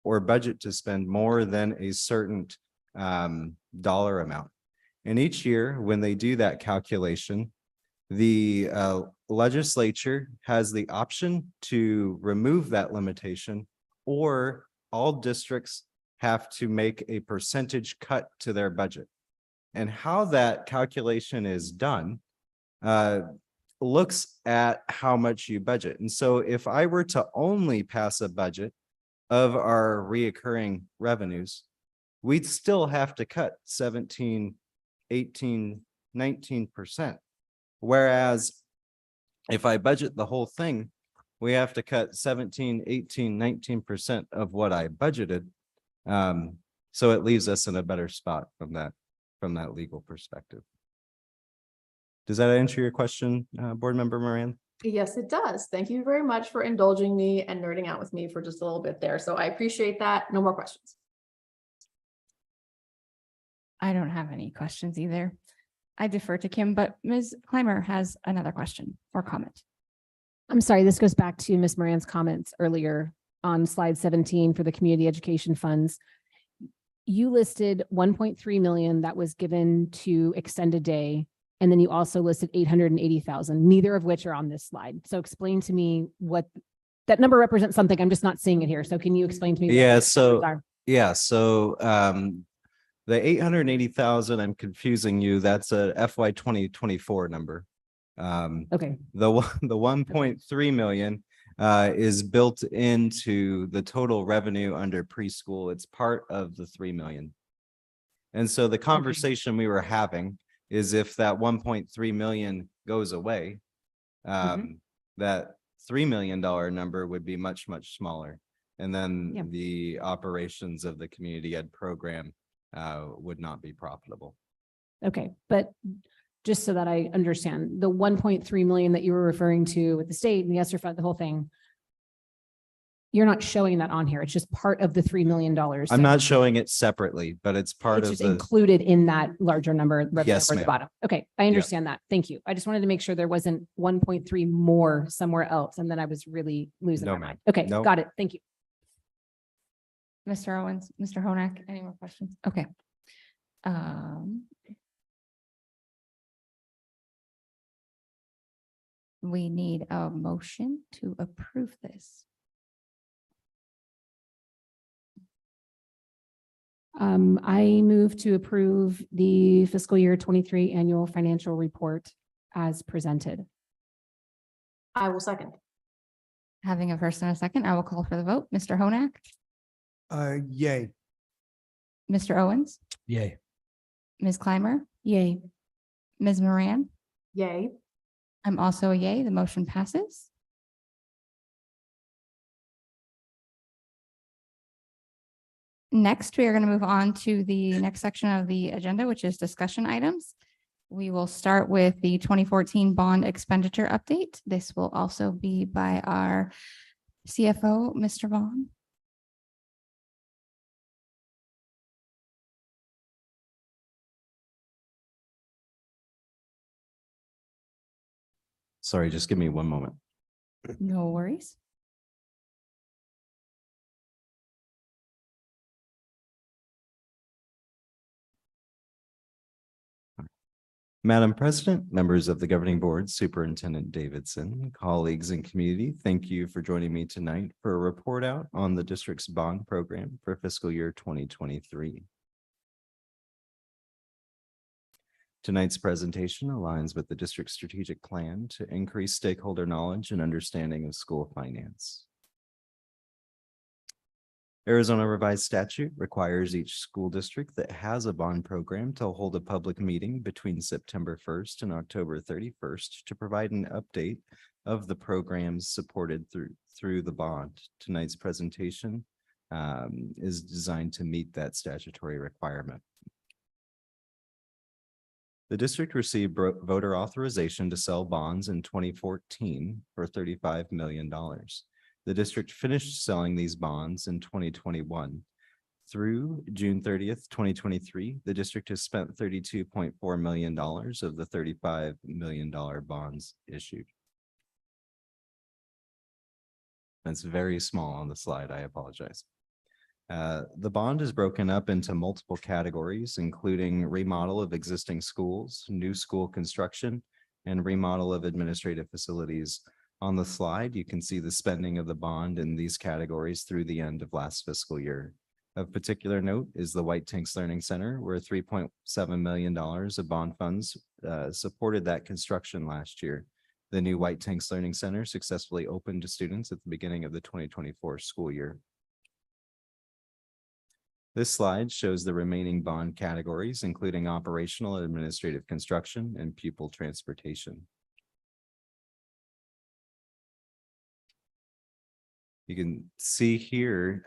Speaker 5: or budget to spend more than a certain dollar amount. And each year when they do that calculation, the legislature has the option to remove that limitation, or all districts have to make a percentage cut to their budget. And how that calculation is done looks at how much you budget. And so if I were to only pass a budget of our reoccurring revenues, we'd still have to cut 17, 18, 19%. Whereas if I budget the whole thing, we have to cut 17, 18, 19% of what I budgeted. So it leaves us in a better spot from that legal perspective. Does that answer your question, Board Member Moran?
Speaker 6: Yes, it does. Thank you very much for indulging me and nerding out with me for just a little bit there. So I appreciate that. No more questions.
Speaker 1: I don't have any questions either. I defer to Kim, but Ms. Clymer has another question or comment.
Speaker 4: I'm sorry, this goes back to Ms. Moran's comments earlier on slide 17 for the community education funds. You listed 1.3 million that was given to Extend a Day, and then you also listed 880,000, neither of which are on this slide. So explain to me what that number represents. Something I'm just not seeing it here. So can you explain to me?
Speaker 5: Yeah,
Speaker 4: what those numbers
Speaker 5: so
Speaker 4: are?
Speaker 5: the 880,000, I'm confusing you. That's a FY 2024 number.
Speaker 4: Okay,
Speaker 5: The 1.3 million is built into the total revenue under preschool. It's part of the 3 million. And so the conversation we were having is if that 1.3 million goes away, that $3 million number would be much, much smaller. And then
Speaker 4: Yeah.
Speaker 5: the operations of the community ed program would not be profitable.
Speaker 4: okay, but just so that I understand, the 1.3 million that you were referring to with the state and the ESSER fund, the whole thing, you're not showing that on here. It's just part of the $3 million.
Speaker 5: I'm not showing it separately, but it's part
Speaker 4: It's
Speaker 5: of
Speaker 4: just
Speaker 5: the,
Speaker 4: included in that larger number.
Speaker 5: Yes,
Speaker 4: at the
Speaker 5: ma'am.
Speaker 4: bottom. Okay, I understand that. Thank you. I just wanted to make sure there wasn't 1.3 more somewhere else, and then I was really losing
Speaker 5: No,
Speaker 4: my
Speaker 5: ma'am.
Speaker 4: mind. Okay,
Speaker 5: No.
Speaker 4: got it. Thank you.
Speaker 1: Mr. Owens, Mr. Honak, any more questions? Okay. We need a motion to approve this.
Speaker 4: I move to approve the fiscal year 23 annual financial report as presented.
Speaker 6: I will second.
Speaker 1: Having a first and a second, I will call for the vote. Mr. Honak,
Speaker 3: Yay.
Speaker 1: Mr. Owens,
Speaker 2: Yay.
Speaker 1: Ms. Clymer,
Speaker 4: Yay.
Speaker 1: Ms. Moran.
Speaker 6: Yay.
Speaker 1: I'm also a yay. The motion passes. Next, we are going to move on to the next section of the agenda, which is discussion items. We will start with the 2014 bond expenditure update. This will also be by our CFO, Mr. Vaughn.
Speaker 5: sorry, just give me one moment.
Speaker 1: No worries.
Speaker 5: Madam President, members of the governing board, Superintendent Davidson, colleagues and community, thank you for joining me tonight for a report out on the district's bond program for fiscal year 2023. Tonight's presentation aligns with the district's strategic plan to increase stakeholder knowledge and understanding of school finance. Arizona revised statute requires each school district that has a bond program to hold a public meeting between September 1st and October 31st to provide an update of the programs supported through the bond. Tonight's presentation is designed to meet that statutory requirement. The district received voter authorization to sell bonds in 2014 for $35 million. The district finished selling these bonds in 2021. Through June 30th, 2023, the district has spent $32.4 million of the $35 million bonds issued. That's very small on the slide. I apologize. The bond is broken up into multiple categories, including remodel of existing schools, new school construction, and remodel of administrative facilities. On the slide, you can see the spending of the bond in these categories through the end of last fiscal year. Of particular note is the White Tanks Learning Center, where $3.7 million of bond funds supported that construction last year. The new White Tanks Learning Center successfully opened to students at the beginning of the 2024 school year. This slide shows the remaining bond categories, including operational and administrative construction and pupil transportation. You can see here,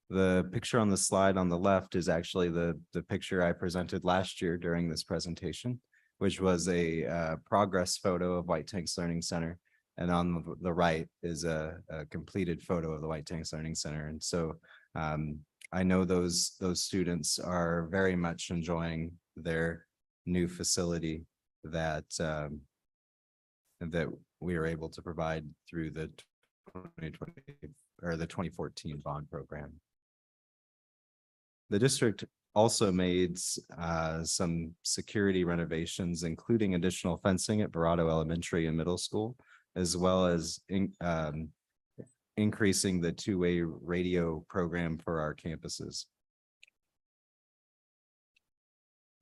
Speaker 5: the picture on the slide on the left is actually the picture I presented last year during this presentation, which was a progress photo of White Tanks Learning Center. And on the right is a completed photo of the White Tanks Learning Center. And so I know those students are very much enjoying their new facility that that we are able to provide through the 2020 or the 2014 bond program. The district also made some security renovations, including additional fencing at Verado Elementary and Middle School, as well as increasing the two-way radio program for our campuses.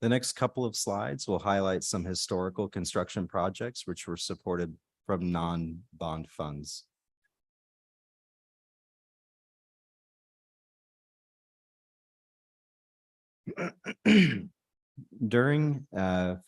Speaker 5: The next couple of slides will highlight some historical construction projects which were supported from non-bond funds. During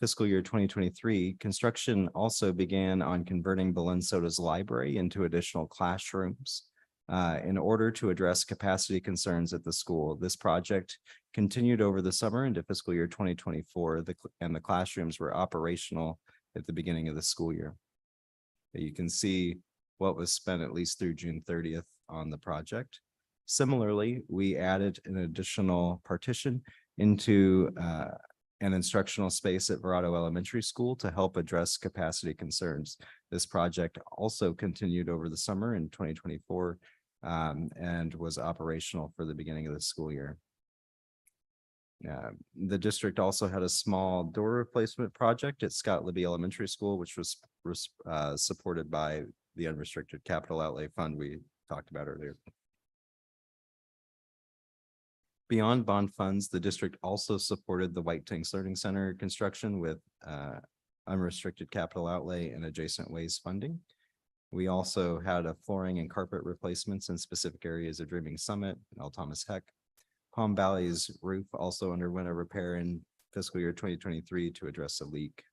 Speaker 5: fiscal year 2023, construction also began on converting Belen Soda's library into additional classrooms in order to address capacity concerns at the school. This project continued over the summer into fiscal year 2024, and the classrooms were operational at the beginning of the school year. You can see what was spent at least through June 30th on the project. Similarly, we added an additional partition into an instructional space at Verado Elementary School to help address capacity concerns. This project also continued over the summer in 2024 and was operational for the beginning of the school year. The district also had a small door replacement project at Scott Libby Elementary School, which was supported by the unrestricted capital outlay fund we talked about earlier. Beyond bond funds, the district also supported the White Tanks Learning Center construction with unrestricted capital outlay and adjacent ways funding. We also had a flooring and carpet replacements in specific areas of Dreaming Summit and L. Thomas Heck. Palm Valley's roof also underwent a repair in fiscal year 2023 to address a leak.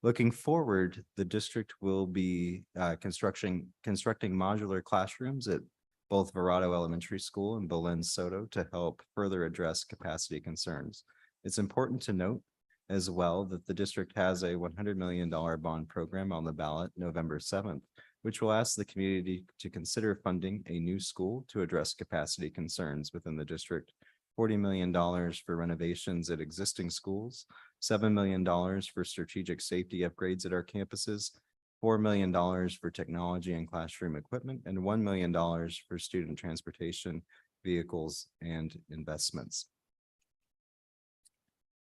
Speaker 5: Looking forward, the district will be constructing modular classrooms at both Verado Elementary School and Belen Soto to help further address capacity concerns. It's important to note as well that the district has a $100 million bond program on the ballot November 7th, which will ask the community to consider funding a new school to address capacity concerns within the district. $40 million for renovations at existing schools, $7 million for strategic safety upgrades at our campuses, $4 million for technology and classroom equipment, and $1 million for student transportation, vehicles, and investments.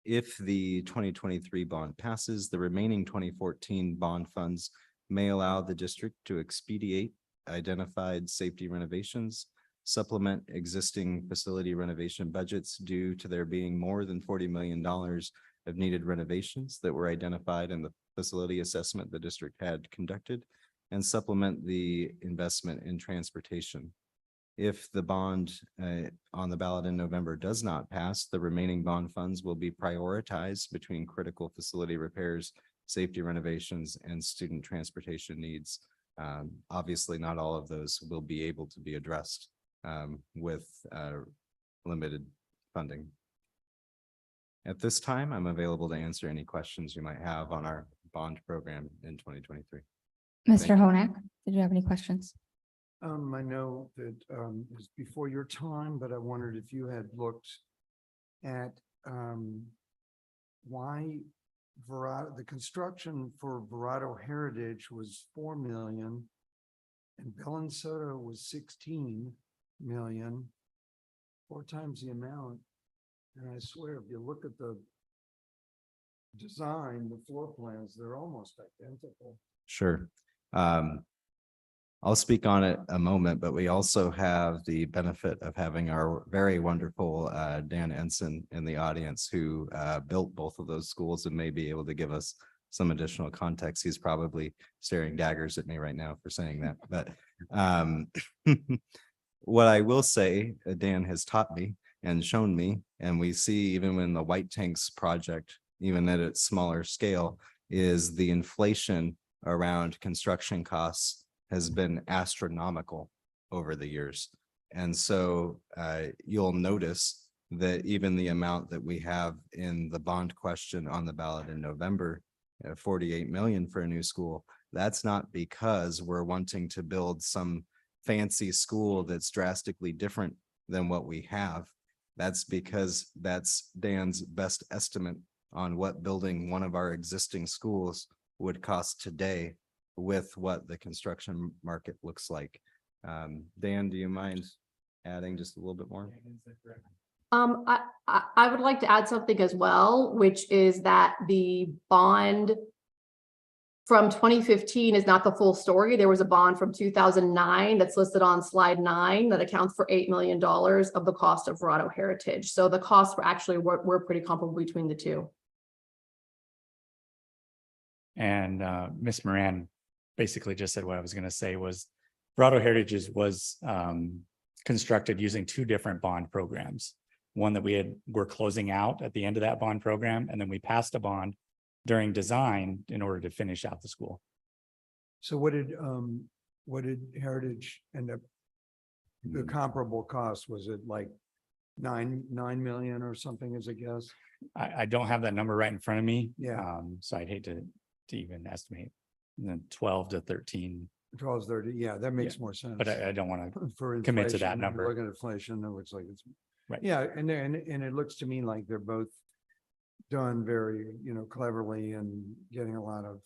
Speaker 5: If the 2023 bond passes, the remaining 2014 bond funds may allow the district to expedite identified safety renovations, supplement existing facility renovation budgets due to there being more than $40 million of needed renovations that were identified in the facility assessment the district had conducted, and supplement the investment in transportation. If the bond on the ballot in November does not pass, the remaining bond funds will be prioritized between critical facility repairs, safety renovations, and student transportation needs. Obviously, not all of those will be able to be addressed with limited funding. At this time, I'm available to answer any questions you might have on our bond program in 2023.
Speaker 1: Mr. Honak, did you have any questions?
Speaker 3: I know that it's before your time, but I wondered if you had looked at why Verado, the construction for Verado Heritage was $4 million and Belen Soto was $16 million, 4 times the amount. And I swear, if you look at the design, the floor plans, they're almost identical.
Speaker 5: Sure. I'll speak on it a moment, but we also have the benefit of having our very wonderful Dan Ensign in the audience who built both of those schools and may be able to give us some additional context. He's probably staring daggers at me right now for saying that, but What I will say, Dan has taught me and shown me, and we see even when the White Tanks project, even at its smaller scale, is the inflation around construction costs has been astronomical over the years. And so you'll notice that even the amount that we have in the bond question on the ballot in November, 48 million for a new school, that's not because we're wanting to build some fancy school that's drastically different than what we have. That's because that's Dan's best estimate on what building one of our existing schools would cost today with what the construction market looks like. Dan, do you mind adding just a little bit more?
Speaker 6: I would like to add something as well, which is that the bond from 2015 is not the full story. There was a bond from 2009 that's listed on slide 9 that accounts for $8 million of the cost of Verrado Heritage. So the costs were actually were pretty comparable between the two.
Speaker 7: And Miss Moran basically just said what I was going to say was Verrado Heritage was constructed using 2 different bond programs. One that we're closing out at the end of that bond program, and then we passed a bond during design in order to finish out the school.
Speaker 3: So what did Heritage end up, the comparable cost, was it like 9 million or something as a guess?
Speaker 7: I don't have that number right in front of me.
Speaker 3: Yeah.
Speaker 7: So I'd hate to even estimate. And then 12 to 13,
Speaker 3: 12, 30, yeah, that makes more sense.
Speaker 7: but I don't want to.
Speaker 3: For
Speaker 7: commit to that
Speaker 3: inflation,
Speaker 7: number.
Speaker 3: Look at inflation, it looks like it's.
Speaker 7: Right.
Speaker 3: Yeah, and it looks to me like they're both done very, cleverly and getting a lot of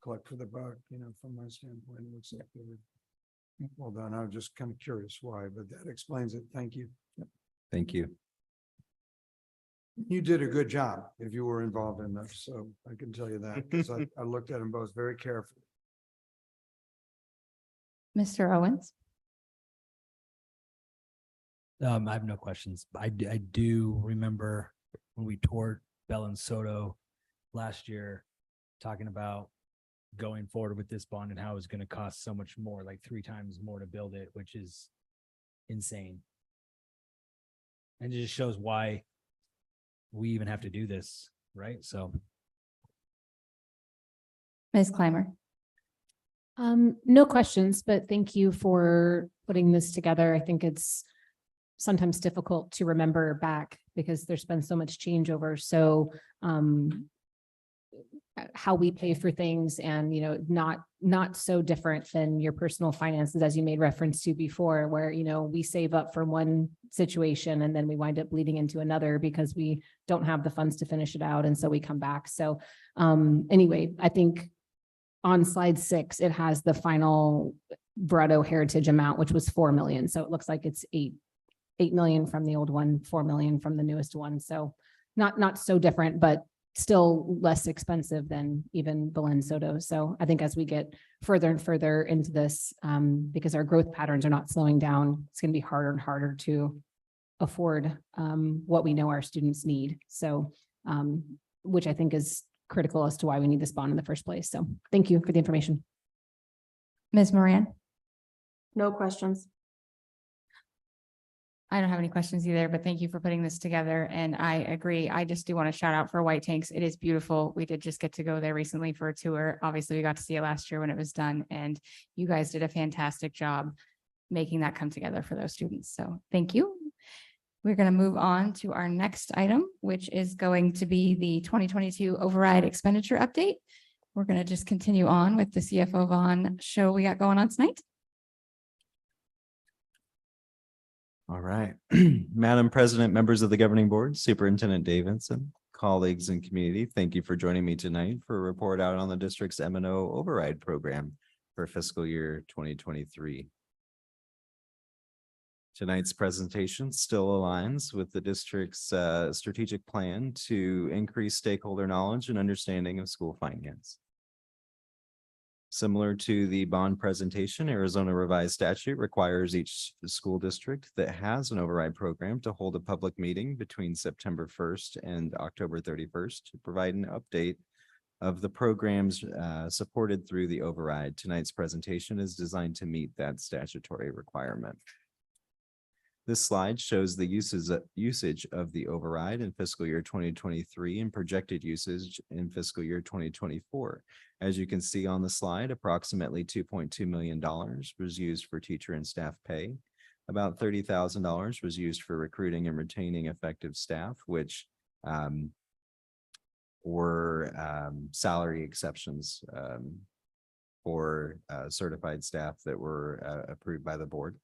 Speaker 3: collect for the buck, from my standpoint, it looks like they were well done. I was just kind of curious why, but that explains it. Thank you.
Speaker 5: Thank you.
Speaker 3: You did a good job if you were involved in this, so I can tell you that, because I looked at them both very carefully.
Speaker 1: Mr. Owens?
Speaker 8: I have no questions. I do remember when we toured Bell and Soto last year, talking about going forward with this bond and how it was going to cost so much more, like 3 times more to build it, which is insane. And it just shows why we even have to do this, right? So.
Speaker 1: Ms. Clymer?
Speaker 4: No questions, but thank you for putting this together. I think it's sometimes difficult to remember back because there's been so much changeover. So how we pay for things and, not so different than your personal finances, as you made reference to before, where, we save up for one situation and then we wind up bleeding into another because we don't have the funds to finish it out. And so we come back. So anyway, I think on slide 6, it has the final Verrado Heritage amount, which was 4 million. So it looks like it's 8 million from the old one, 4 million from the newest one. So not so different, but still less expensive than even Belen Soto. So I think as we get further and further into this, because our growth patterns are not slowing down, it's going to be harder and harder to afford what we know our students need. So, which I think is critical as to why we need this bond in the first place. So thank you for the information.
Speaker 1: Ms. Moran?
Speaker 6: No questions.
Speaker 1: I don't have any questions either, but thank you for putting this together. And I agree. I just do want to shout out for White Tanks. It is beautiful. We did just get to go there recently for a tour. Obviously, we got to see it last year when it was done, and you guys did a fantastic job making that come together for those students. So thank you. We're going to move on to our next item, which is going to be the 2022 override expenditure update. We're going to just continue on with the CFO Vaughn show we got going on tonight.
Speaker 5: All right. Madam President, members of the governing board, Superintendent Davidson, colleagues and community, thank you for joining me tonight for a report out on the district's M&O override program for fiscal year 2023. Tonight's presentation still aligns with the district's strategic plan to increase stakeholder knowledge and understanding of school finance. Similar to the bond presentation, Arizona revised statute requires each school district that has an override program to hold a public meeting between September 1st and October 31st to provide an update of the programs supported through the override. Tonight's presentation is designed to meet that statutory requirement. This slide shows the usage of the override in fiscal year 2023 and projected usage in fiscal year 2024. As you can see on the slide, approximately $2.2 million was used for teacher and staff pay. About $30,000 was used for recruiting and retaining effective staff, which were salary exceptions for certified staff that were approved by the board.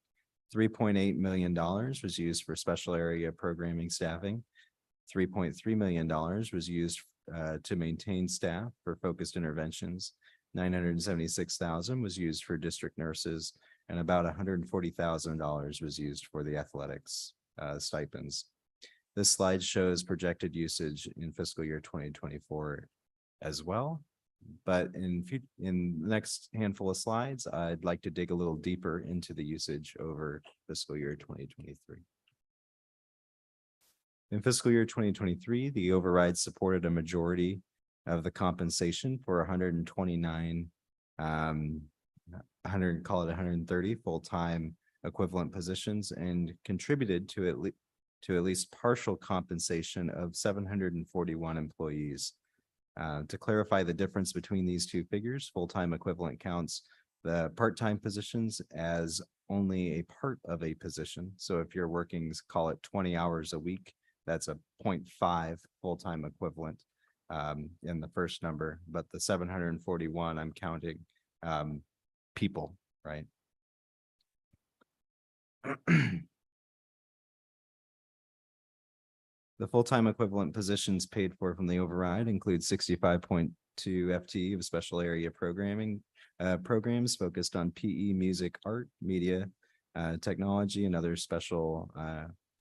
Speaker 5: $3.8 million was used for special area programming staffing. $3.3 million was used to maintain staff for focused interventions. $976,000 was used for district nurses, and about $140,000 was used for the athletics stipends. This slide shows projected usage in fiscal year 2024 as well. But in the next handful of slides, I'd like to dig a little deeper into the usage over fiscal year 2023. In fiscal year 2023, the override supported a majority of the compensation for 129, 130 full-time equivalent positions, and contributed to at least partial compensation of 741 employees. To clarify the difference between these two figures, full-time equivalent counts the part-time positions as only a part of a position. So if you're working, call it 20 hours a week, that's a 0.5 full-time equivalent in the first number. But the 741, I'm counting people, right? The full-time equivalent positions paid for from the override include 65.2 FTE of special area programming programs focused on PE, music, art, media, technology, and other special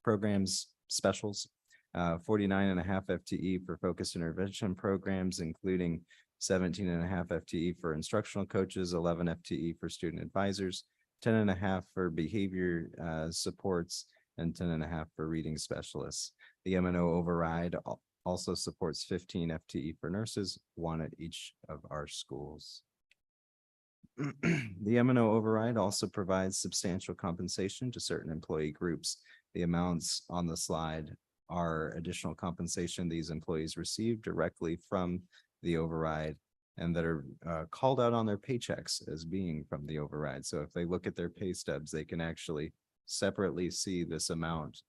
Speaker 5: programs, specials. 49.5 FTE for focused intervention programs, including 17.5 FTE for instructional coaches, 11 FTE for student advisors, 10.5 for behavior supports, and 10.5 for reading specialists. The M&O override also supports 15 FTE for nurses, 1 at each of our schools. The M&O override also provides substantial compensation to certain employee groups. The amounts on the slide are additional compensation these employees receive directly from the override and that are called out on their paychecks as being from the override. So if they look at their pay stubs, they can actually separately see this amount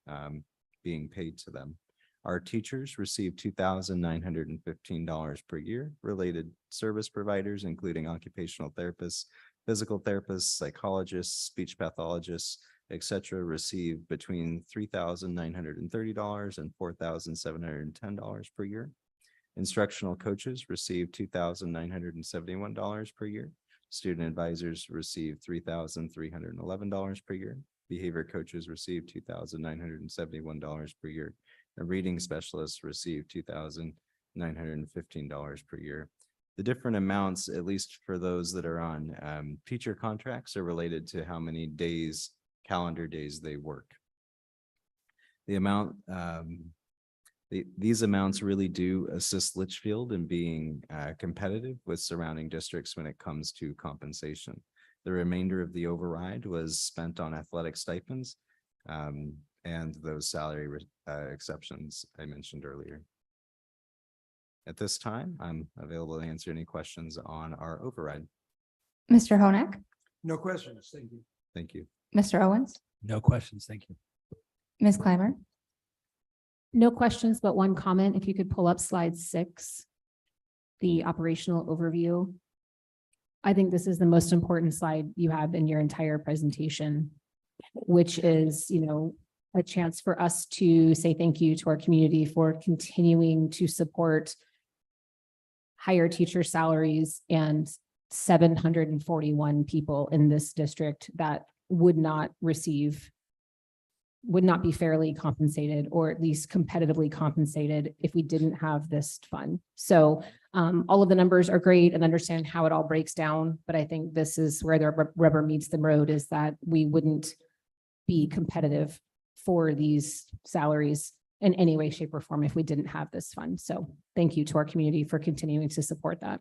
Speaker 5: being paid to them. Our teachers receive $2,915 per year. Related service providers, including occupational therapists, physical therapists, psychologists, speech pathologists, etc., receive between $3,930 and $4,710 per year. Instructional coaches receive $2,971 per year. Student advisors receive $3,311 per year. Behavior coaches receive $2,971 per year. And reading specialists receive $2,915 per year. The different amounts, at least for those that are on teacher contracts, are related to how many days, calendar days they work. The amount, these amounts really do assist Litchfield in being competitive with surrounding districts when it comes to compensation. The remainder of the override was spent on athletic stipends and those salary exceptions I mentioned earlier. At this time, I'm available to answer any questions on our override.
Speaker 1: Mr. Honak,
Speaker 3: No questions. Thank you.
Speaker 5: Thank you.
Speaker 1: Mr. Owens,
Speaker 8: No questions. Thank you.
Speaker 1: Ms. Clymer.
Speaker 4: No questions, but one comment. If you could pull up slide 6, the operational overview. I think this is the most important slide you have in your entire presentation, which is, a chance for us to say thank you to our community for continuing to support higher teacher salaries and 741 people in this district that would not be fairly compensated, or at least competitively compensated, if we didn't have this fund. So all of the numbers are great and understand how it all breaks down, but I think this is where the rubber meets the road, is that we wouldn't be competitive for these salaries in any way, shape, or form if we didn't have this fund. So thank you to our community for continuing to support that.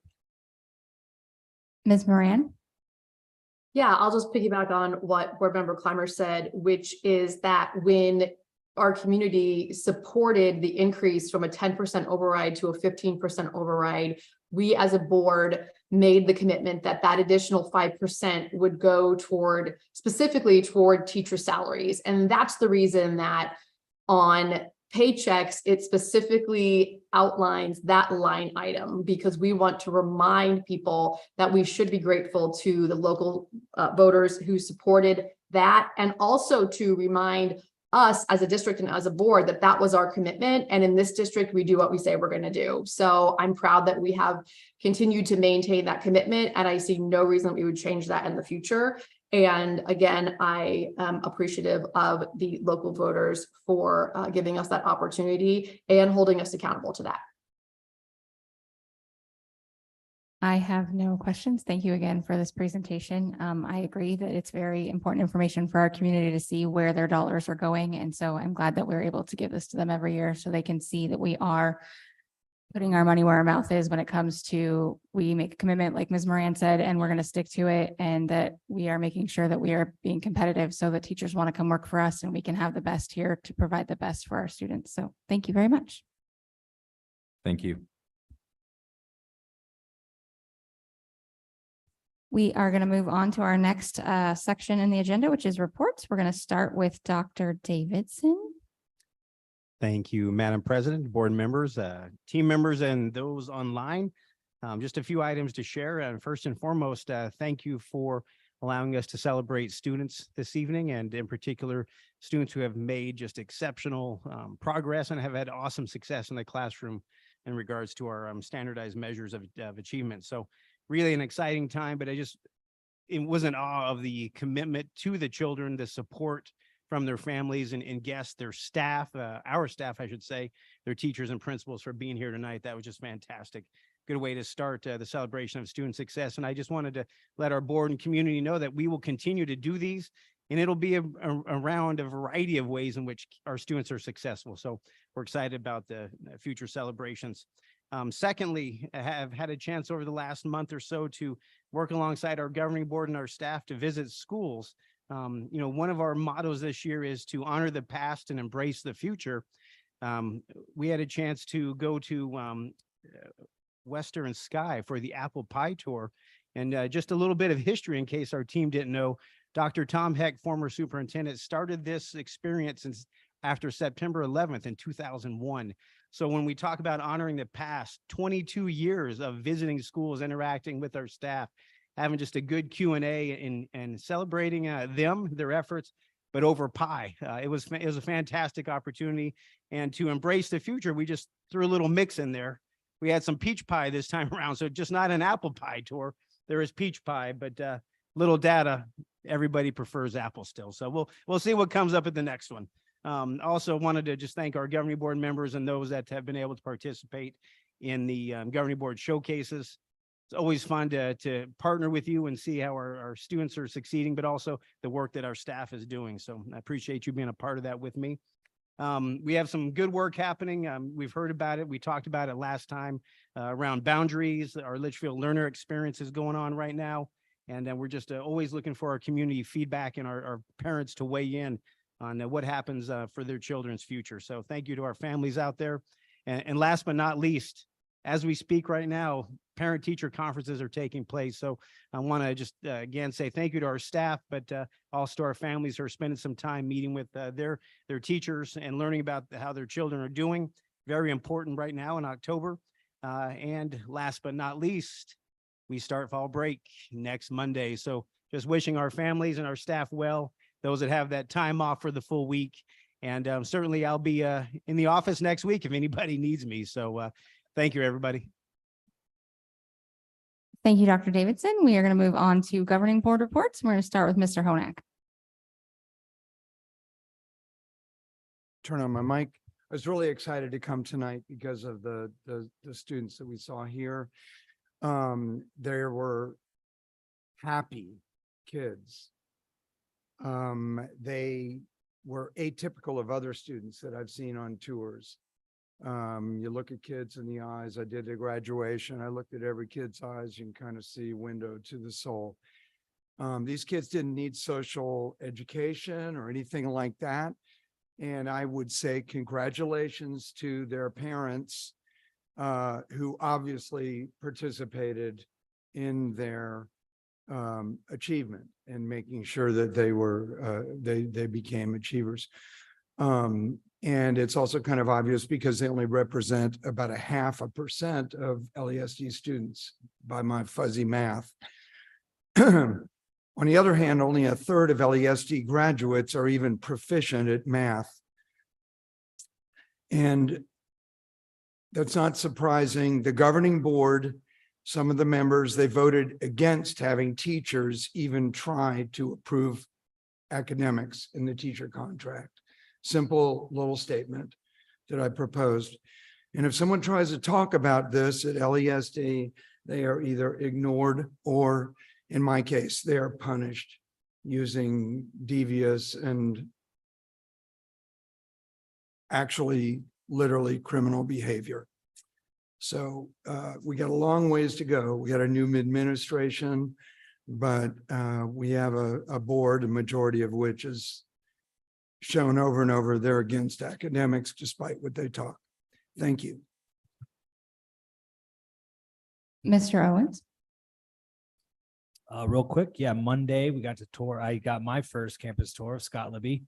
Speaker 1: Ms. Moran.
Speaker 6: Yeah, I'll just piggyback on what Board Member Clymer said, which is that when our community supported the increase from a 10% override to a 15% override, we as a board made the commitment that that additional 5% would go toward, specifically toward teacher salaries. And that's the reason that on paychecks, it specifically outlines that line item, because we want to remind people that we should be grateful to the local voters who supported that, and also to remind us as a district and as a board that that was our commitment. And in this district, we do what we say we're going to do. So I'm proud that we have continued to maintain that commitment, and I see no reason we would change that in the future. And again, I am appreciative of the local voters for giving us that opportunity and holding us accountable to that.
Speaker 1: I have no questions. Thank you again for this presentation. I agree that it's very important information for our community to see where their dollars are going. And so I'm glad that we're able to give this to them every year so they can see that we are putting our money where our mouth is when it comes to, we make a commitment, like Ms. Moran said, and we're going to stick to it, and that we are making sure that we are being competitive so that teachers want to come work for us and we can have the best here to provide the best for our students. So thank you very much.
Speaker 5: Thank you.
Speaker 1: We are going to move on to our next section in the agenda, which is reports. We're going to start with Dr. Davidson.
Speaker 9: Thank you, Madam President, board members, team members, and those online. Just a few items to share. And first and foremost, thank you for allowing us to celebrate students this evening, and in particular, students who have made just exceptional progress and have had awesome success in the classroom in regards to our standardized measures of achievement. So really an exciting time, but it was in awe of the commitment to the children, the support from their families and guests, their staff, our staff, I should say, their teachers and principals for being here tonight. That was just fantastic. Good way to start the celebration of student success. And I just wanted to let our board and community know that we will continue to do these, and it'll be around a variety of ways in which our students are successful. So we're excited about the future celebrations. Secondly, I have had a chance over the last month or so to work alongside our governing board and our staff to visit schools. One of our mottos this year is to honor the past and embrace the future. We had a chance to go to Western Sky for the apple pie tour, and just a little bit of history in case our team didn't know. Dr. Tom Heck, former superintendent, started this experience after September 11th in 2001. So when we talk about honoring the past, 22 years of visiting schools, interacting with our staff, having just a good Q&A and celebrating them, their efforts, but over pie. It was a fantastic opportunity. And to embrace the future, we just threw a little mix in there. We had some peach pie this time around, so just not an apple pie tour. There is peach pie, but little data, everybody prefers apple still. So we'll see what comes up at the next one. Also wanted to just thank our governing board members and those that have been able to participate in the governing board showcases. It's always fun to partner with you and see how our students are succeeding, but also the work that our staff is doing. So I appreciate you being a part of that with me. We have some good work happening. We've heard about it. We talked about it last time around boundaries. Our Litchfield learner experience is going on right now. And we're just always looking for our community feedback and our parents to weigh in on what happens for their children's future. So thank you to our families out there. And last but not least, as we speak right now, parent-teacher conferences are taking place. So I want to just again say thank you to our staff, but also to our families who are spending some time meeting with their teachers and learning about how their children are doing. Very important right now in October. And last but not least, we start fall break next Monday. So just wishing our families and our staff well, those that have that time off for the full week. And certainly I'll be in the office next week if anybody needs me. So thank you, everybody.
Speaker 1: Thank you, Dr. Davidson. We are going to move on to governing board reports. We're going to start with Mr. Honak.
Speaker 3: Turn on my mic. I was really excited to come tonight because of the students that we saw here. There were happy kids. They were atypical of other students that I've seen on tours. You look at kids in the eyes. I did a graduation. I looked at every kid's eyes. You can kind of see window to the soul. These kids didn't need social education or anything like that. And I would say congratulations to their parents who obviously participated in their achievement and making sure that they were they became achievers. And it's also kind of obvious because they only represent about 0.5% of LESD students by my fuzzy math. On the other hand, only 1/3 of LESD graduates are even proficient at math. And that's not surprising. The governing board, some of the members, they voted against having teachers even try to approve academics in the teacher contract. Simple little statement that I proposed. And if someone tries to talk about this at LESD, they are either ignored or, in my case, they are punished using devious and actually literally criminal behavior. So we got a long ways to go. We got a new administration, but we have a board, a majority of which is shown over and over they're against academics despite what they talk. Thank you.
Speaker 1: Mr. Owens.
Speaker 8: Real quick, yeah, Monday we got to tour. I got my first campus tour of Scott Libby.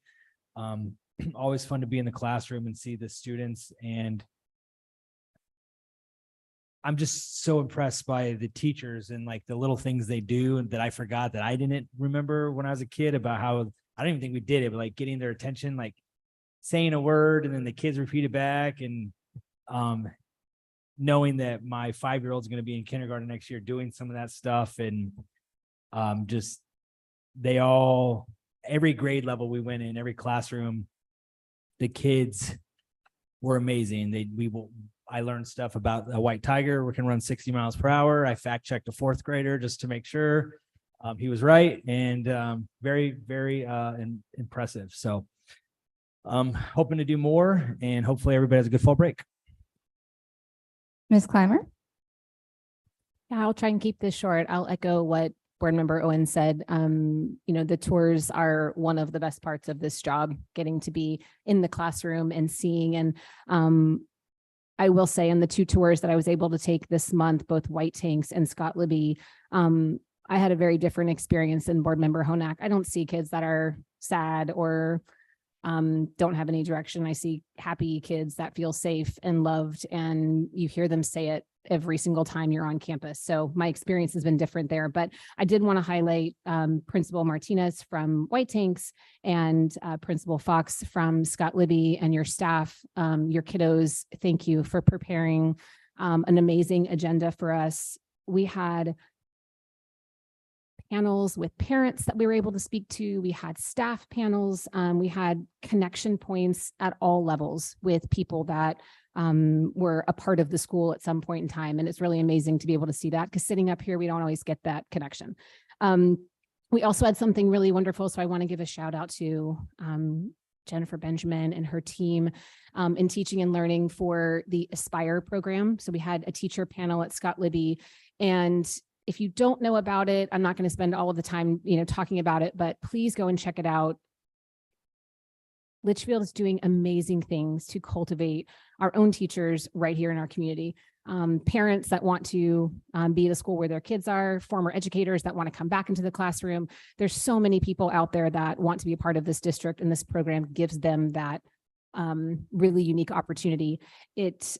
Speaker 8: Always fun to be in the classroom and see the students, and I'm just so impressed by the teachers and like the little things they do and that I forgot that I didn't remember when I was a kid about how I don't even think we did it, but like getting their attention, like saying a word and then the kids repeat it back, and knowing that my 5-year-old is going to be in kindergarten next year doing some of that stuff, and just they all, every grade level we went in, every classroom, the kids were amazing. I learned stuff about a white tiger. We can run 60 miles per hour. I fact checked a 4th grader just to make sure he was right, and very, very impressive. So hoping to do more, and hopefully everybody has a good fall break.
Speaker 1: Ms. Clymer.
Speaker 4: Yeah, I'll try and keep this short. I'll echo what Board Member Owen said. The tours are one of the best parts of this job, getting to be in the classroom and seeing. And I will say, in the 2 tours that I was able to take this month, both White Tanks and Scott Libby, I had a very different experience than Board Member Honak. I don't see kids that are sad or don't have any direction. I see happy kids that feel safe and loved, and you hear them say it every single time you're on campus. So my experience has been different there, but I did want to highlight Principal Martinez from White Tanks and Principal Fox from Scott Libby, and your staff, your kiddos. Thank you for preparing an amazing agenda for us. We had panels with parents that we were able to speak to. We had staff panels. We had connection points at all levels with people that were a part of the school at some point in time. And it's really amazing to be able to see that, because sitting up here, we don't always get that connection. We also had something really wonderful. So I want to give a shout out to Jennifer Benjamin and her team in teaching and learning for the Aspire program. So we had a teacher panel at Scott Libby, and if you don't know about it, I'm not going to spend all of the time, talking about it, but please go and check it out. Litchfield is doing amazing things to cultivate our own teachers right here in our community. Parents that want to be at a school where their kids are, former educators that want to come back into the classroom. There's so many people out there that want to be a part of this district, and this program gives them that really unique opportunity. It's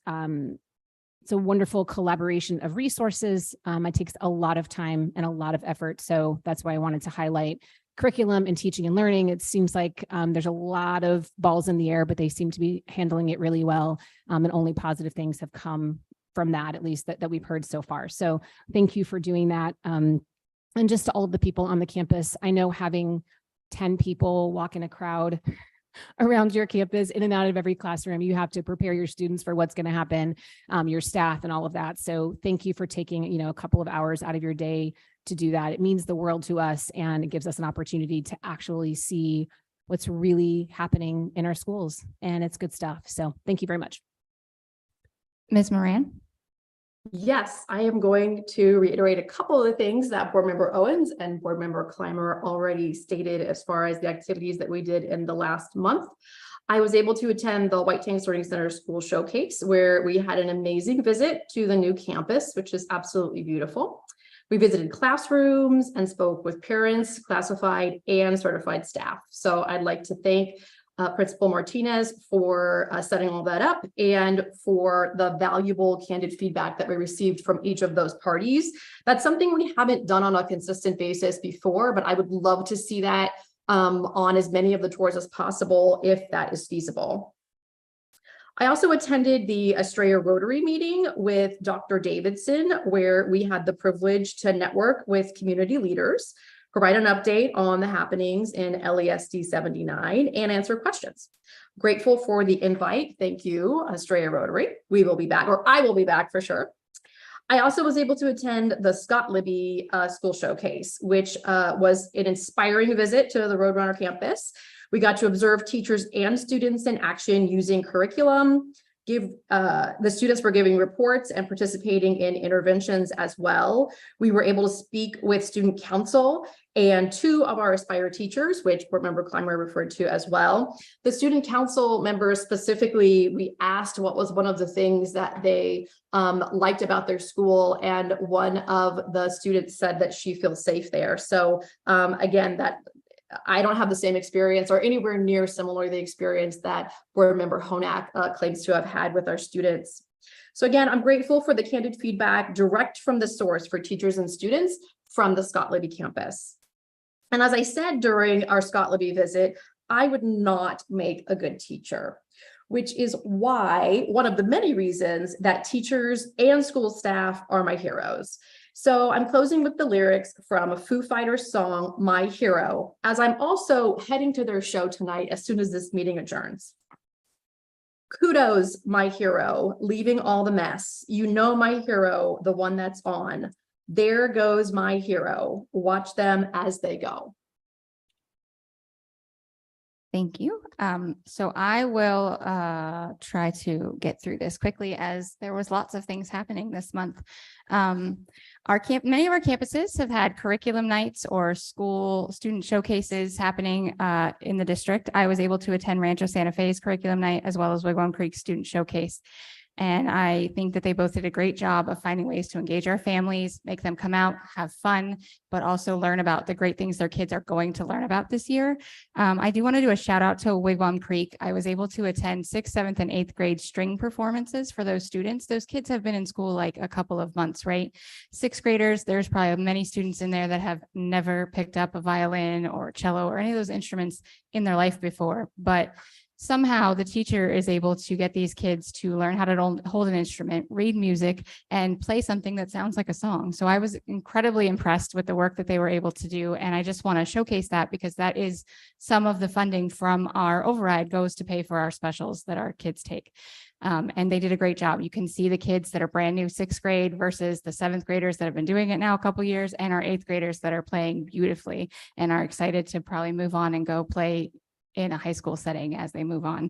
Speaker 4: a wonderful collaboration of resources. It takes a lot of time and a lot of effort. So that's why I wanted to highlight curriculum and teaching and learning. It seems like there's a lot of balls in the air, but they seem to be handling it really well. And only positive things have come from that, at least that we've heard so far. So thank you for doing that. And just to all of the people on the campus, I know having 10 people walk in a crowd around your campus, in and out of every classroom, you have to prepare your students for what's going to happen, your staff and all of that. So thank you for taking, a couple of hours out of your day to do that. It means the world to us, and it gives us an opportunity to actually see what's really happening in our schools, and it's good stuff. So thank you very much.
Speaker 1: Ms. Moran.
Speaker 6: Yes, I am going to reiterate a couple of the things that Board Member Owens and Board Member Clymer already stated as far as the activities that we did in the last month. I was able to attend the White Tanks Learning Center School Showcase, where we had an amazing visit to the new campus, which is absolutely beautiful. We visited classrooms and spoke with parents, classified and certified staff. So I'd like to thank Principal Martinez for setting all that up and for the valuable candid feedback that we received from each of those parties. That's something we haven't done on a consistent basis before, but I would love to see that on as many of the tours as possible if that is feasible. I also attended the Estrella Rotary meeting with Dr. Davidson, where we had the privilege to network with community leaders, provide an update on the happenings in LESD 79, and answer questions. Grateful for the invite. Thank you, Estrella Rotary. We will be back, or I will be back for sure. I also was able to attend the Scott Libby School Showcase, which was an inspiring visit to the Roadrunner campus. We got to observe teachers and students in action using curriculum. The students were giving reports and participating in interventions as well. We were able to speak with student council and two of our Aspire teachers, which Board Member Clymer referred to as well. The student council members specifically, we asked what was one of the things that they liked about their school, and one of the students said that she feels safe there. So again, that I don't have the same experience or anywhere near similar the experience that Board Member Honak claims to have had with our students. So again, I'm grateful for the candid feedback direct from the source for teachers and students from the Scott Libby campus. And as I said during our Scott Libby visit, I would not make a good teacher, which is why one of the many reasons that teachers and school staff are my heroes. So I'm closing with the lyrics from a Foo Fighters song, My Hero, as I'm also heading to their show tonight as soon as this meeting adjourns. Kudos, my hero, leaving all the mess. You know my hero, the one that's on. There goes my hero. Watch them as they go.
Speaker 1: Thank you. So I will try to get through this quickly, as there was lots of things happening this month. Many of our campuses have had curriculum nights or school student showcases happening in the district. I was able to attend Rancho Santa Fe's curriculum night as well as Wigwam Creek student showcase. And I think that they both did a great job of finding ways to engage our families, make them come out, have fun, but also learn about the great things their kids are going to learn about this year. I do want to do a shout out to Wigwam Creek. I was able to attend 6th, 7th, and 8th grade string performances for those students. Those kids have been in school like a couple of months, right? 6th graders, there's probably many students in there that have never picked up a violin or cello or any of those instruments in their life before, but somehow the teacher is able to get these kids to learn how to hold an instrument, read music, and play something that sounds like a song. So I was incredibly impressed with the work that they were able to do. And I just want to showcase that, because that is some of the funding from our override goes to pay for our specials that our kids take. And they did a great job. You can see the kids that are brand new 6th grade versus the 7th graders that have been doing it now a couple years, and our 8th graders that are playing beautifully and are excited to probably move on and go play in a high school setting as they move on.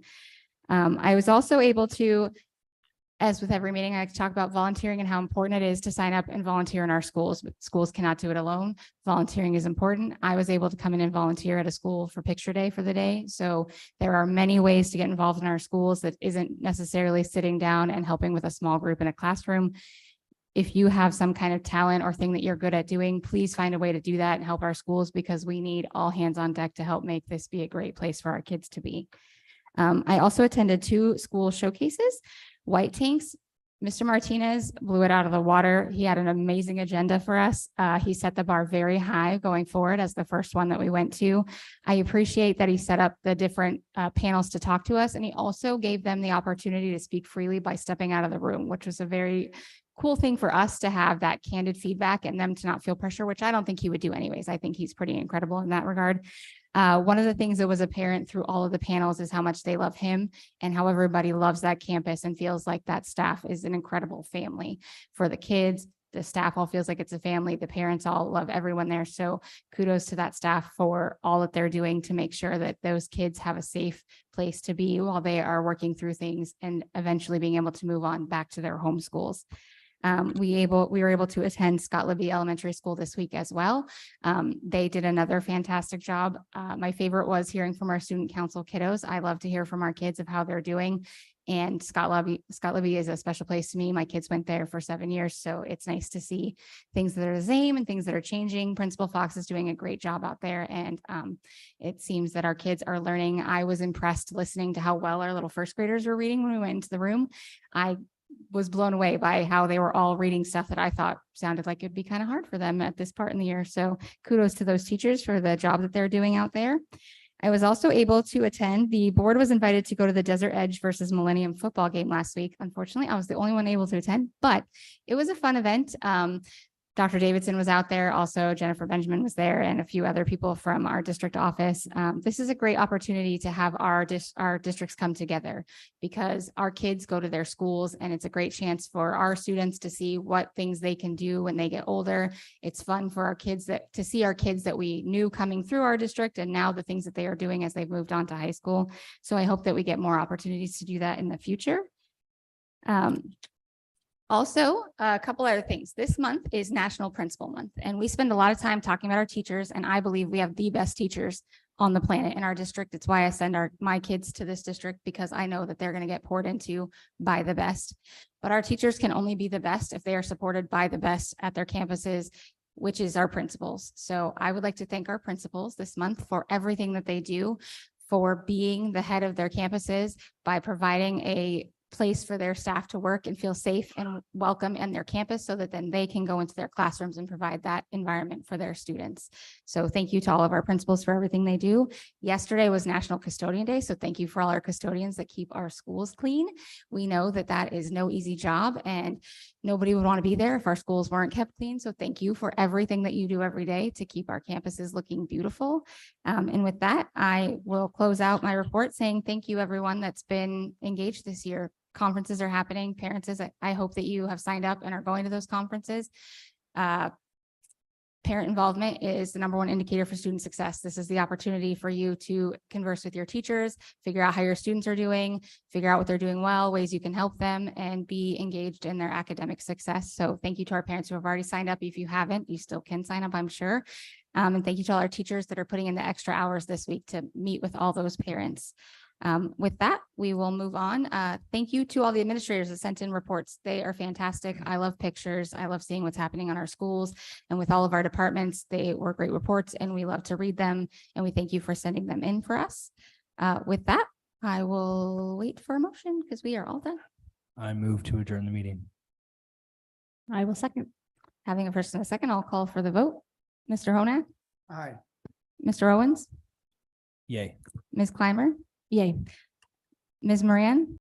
Speaker 1: I was also able to, as with every meeting, I talk about volunteering and how important it is to sign up and volunteer in our schools, but schools cannot do it alone. Volunteering is important. I was able to come in and volunteer at a school for picture day for the day. So there are many ways to get involved in our schools that isn't necessarily sitting down and helping with a small group in a classroom. If you have some kind of talent or thing that you're good at doing, please find a way to do that and help our schools, because we need all hands on deck to help make this be a great place for our kids to be. I also attended 2 school showcases. White Tanks, Mr. Martinez blew it out of the water. He had an amazing agenda for us. He set the bar very high going forward as the first one that we went to. I appreciate that he set up the different panels to talk to us, and he also gave them the opportunity to speak freely by stepping out of the room, which was a very cool thing for us to have, that candid feedback and them to not feel pressure, which I don't think he would do anyways. I think he's pretty incredible in that regard. One of the things that was apparent through all of the panels is how much they love him and how everybody loves that campus and feels like that staff is an incredible family for the kids. The staff all feels like it's a family. The parents all love everyone there. So kudos to that staff for all that they're doing to make sure that those kids have a safe place to be while they are working through things and eventually being able to move on back to their home schools. We were able to attend Scott Libby Elementary School this week as well. They did another fantastic job. My favorite was hearing from our student council kiddos. I love to hear from our kids of how they're doing. And Scott Libby is a special place to me. My kids went there for 7 years, so it's nice to see things that are the same and things that are changing. Principal Fox is doing a great job out there, and it seems that our kids are learning. I was impressed listening to how well our little first graders were reading when we went into the room. I was blown away by how they were all reading stuff that I thought sounded like it'd be kind of hard for them at this part in the year. So kudos to those teachers for the job that they're doing out there. I was also able to attend. The board was invited to go to the Desert Edge versus Millennium football game last week. Unfortunately, I was the only one able to attend, but it was a fun event. Dr. Davidson was out there. Also, Jennifer Benjamin was there and a few other people from our district office. This is a great opportunity to have our districts come together because our kids go to their schools, and it's a great chance for our students to see what things they can do when they get older. It's fun for our kids to see our kids that we knew coming through our district and now the things that they are doing as they've moved on to high school. So I hope that we get more opportunities to do that in the future. Also, a couple other things. This month is National Principal Month, and we spend a lot of time talking about our teachers, and I believe we have the best teachers on the planet in our district. It's why I send my kids to this district, because I know that they're going to get poured into by the best. But our teachers can only be the best if they are supported by the best at their campuses, which is our principals. So I would like to thank our principals this month for everything that they do, for being the head of their campuses, by providing a place for their staff to work and feel safe and welcome in their campus, so that then they can go into their classrooms and provide that environment for their students. So thank you to all of our principals for everything they do. Yesterday was National Custodian Day, so thank you for all our custodians that keep our schools clean. We know that that is no easy job, and nobody would want to be there if our schools weren't kept clean. So thank you for everything that you do every day to keep our campuses looking beautiful. And with that, I will close out my report saying thank you, everyone that's been engaged this year. Conferences are happening. Parents, I hope that you have signed up and are going to those conferences. Parent involvement is the #1 indicator for student success. This is the opportunity for you to converse with your teachers, figure out how your students are doing, figure out what they're doing well, ways you can help them, and be engaged in their academic success. So thank you to our parents who have already signed up. If you haven't, you still can sign up, I'm sure. And thank you to all our teachers that are putting in the extra hours this week to meet with all those parents. With that, we will move on. Thank you to all the administrators that sent in reports. They are fantastic. I love pictures. I love seeing what's happening on our schools and with all of our departments. They were great reports, and we love to read them, and we thank you for sending them in for us. With that, I will wait for a motion because we are all done.
Speaker 8: I move to adjourn the meeting.
Speaker 4: I will second.
Speaker 1: Having a first and a second, I'll call for the vote. Mr. Honak,
Speaker 3: Aye.
Speaker 1: Mr. Owens,
Speaker 8: Yay.
Speaker 1: Ms. Clymer,
Speaker 4: Yay.
Speaker 1: Ms. Moran,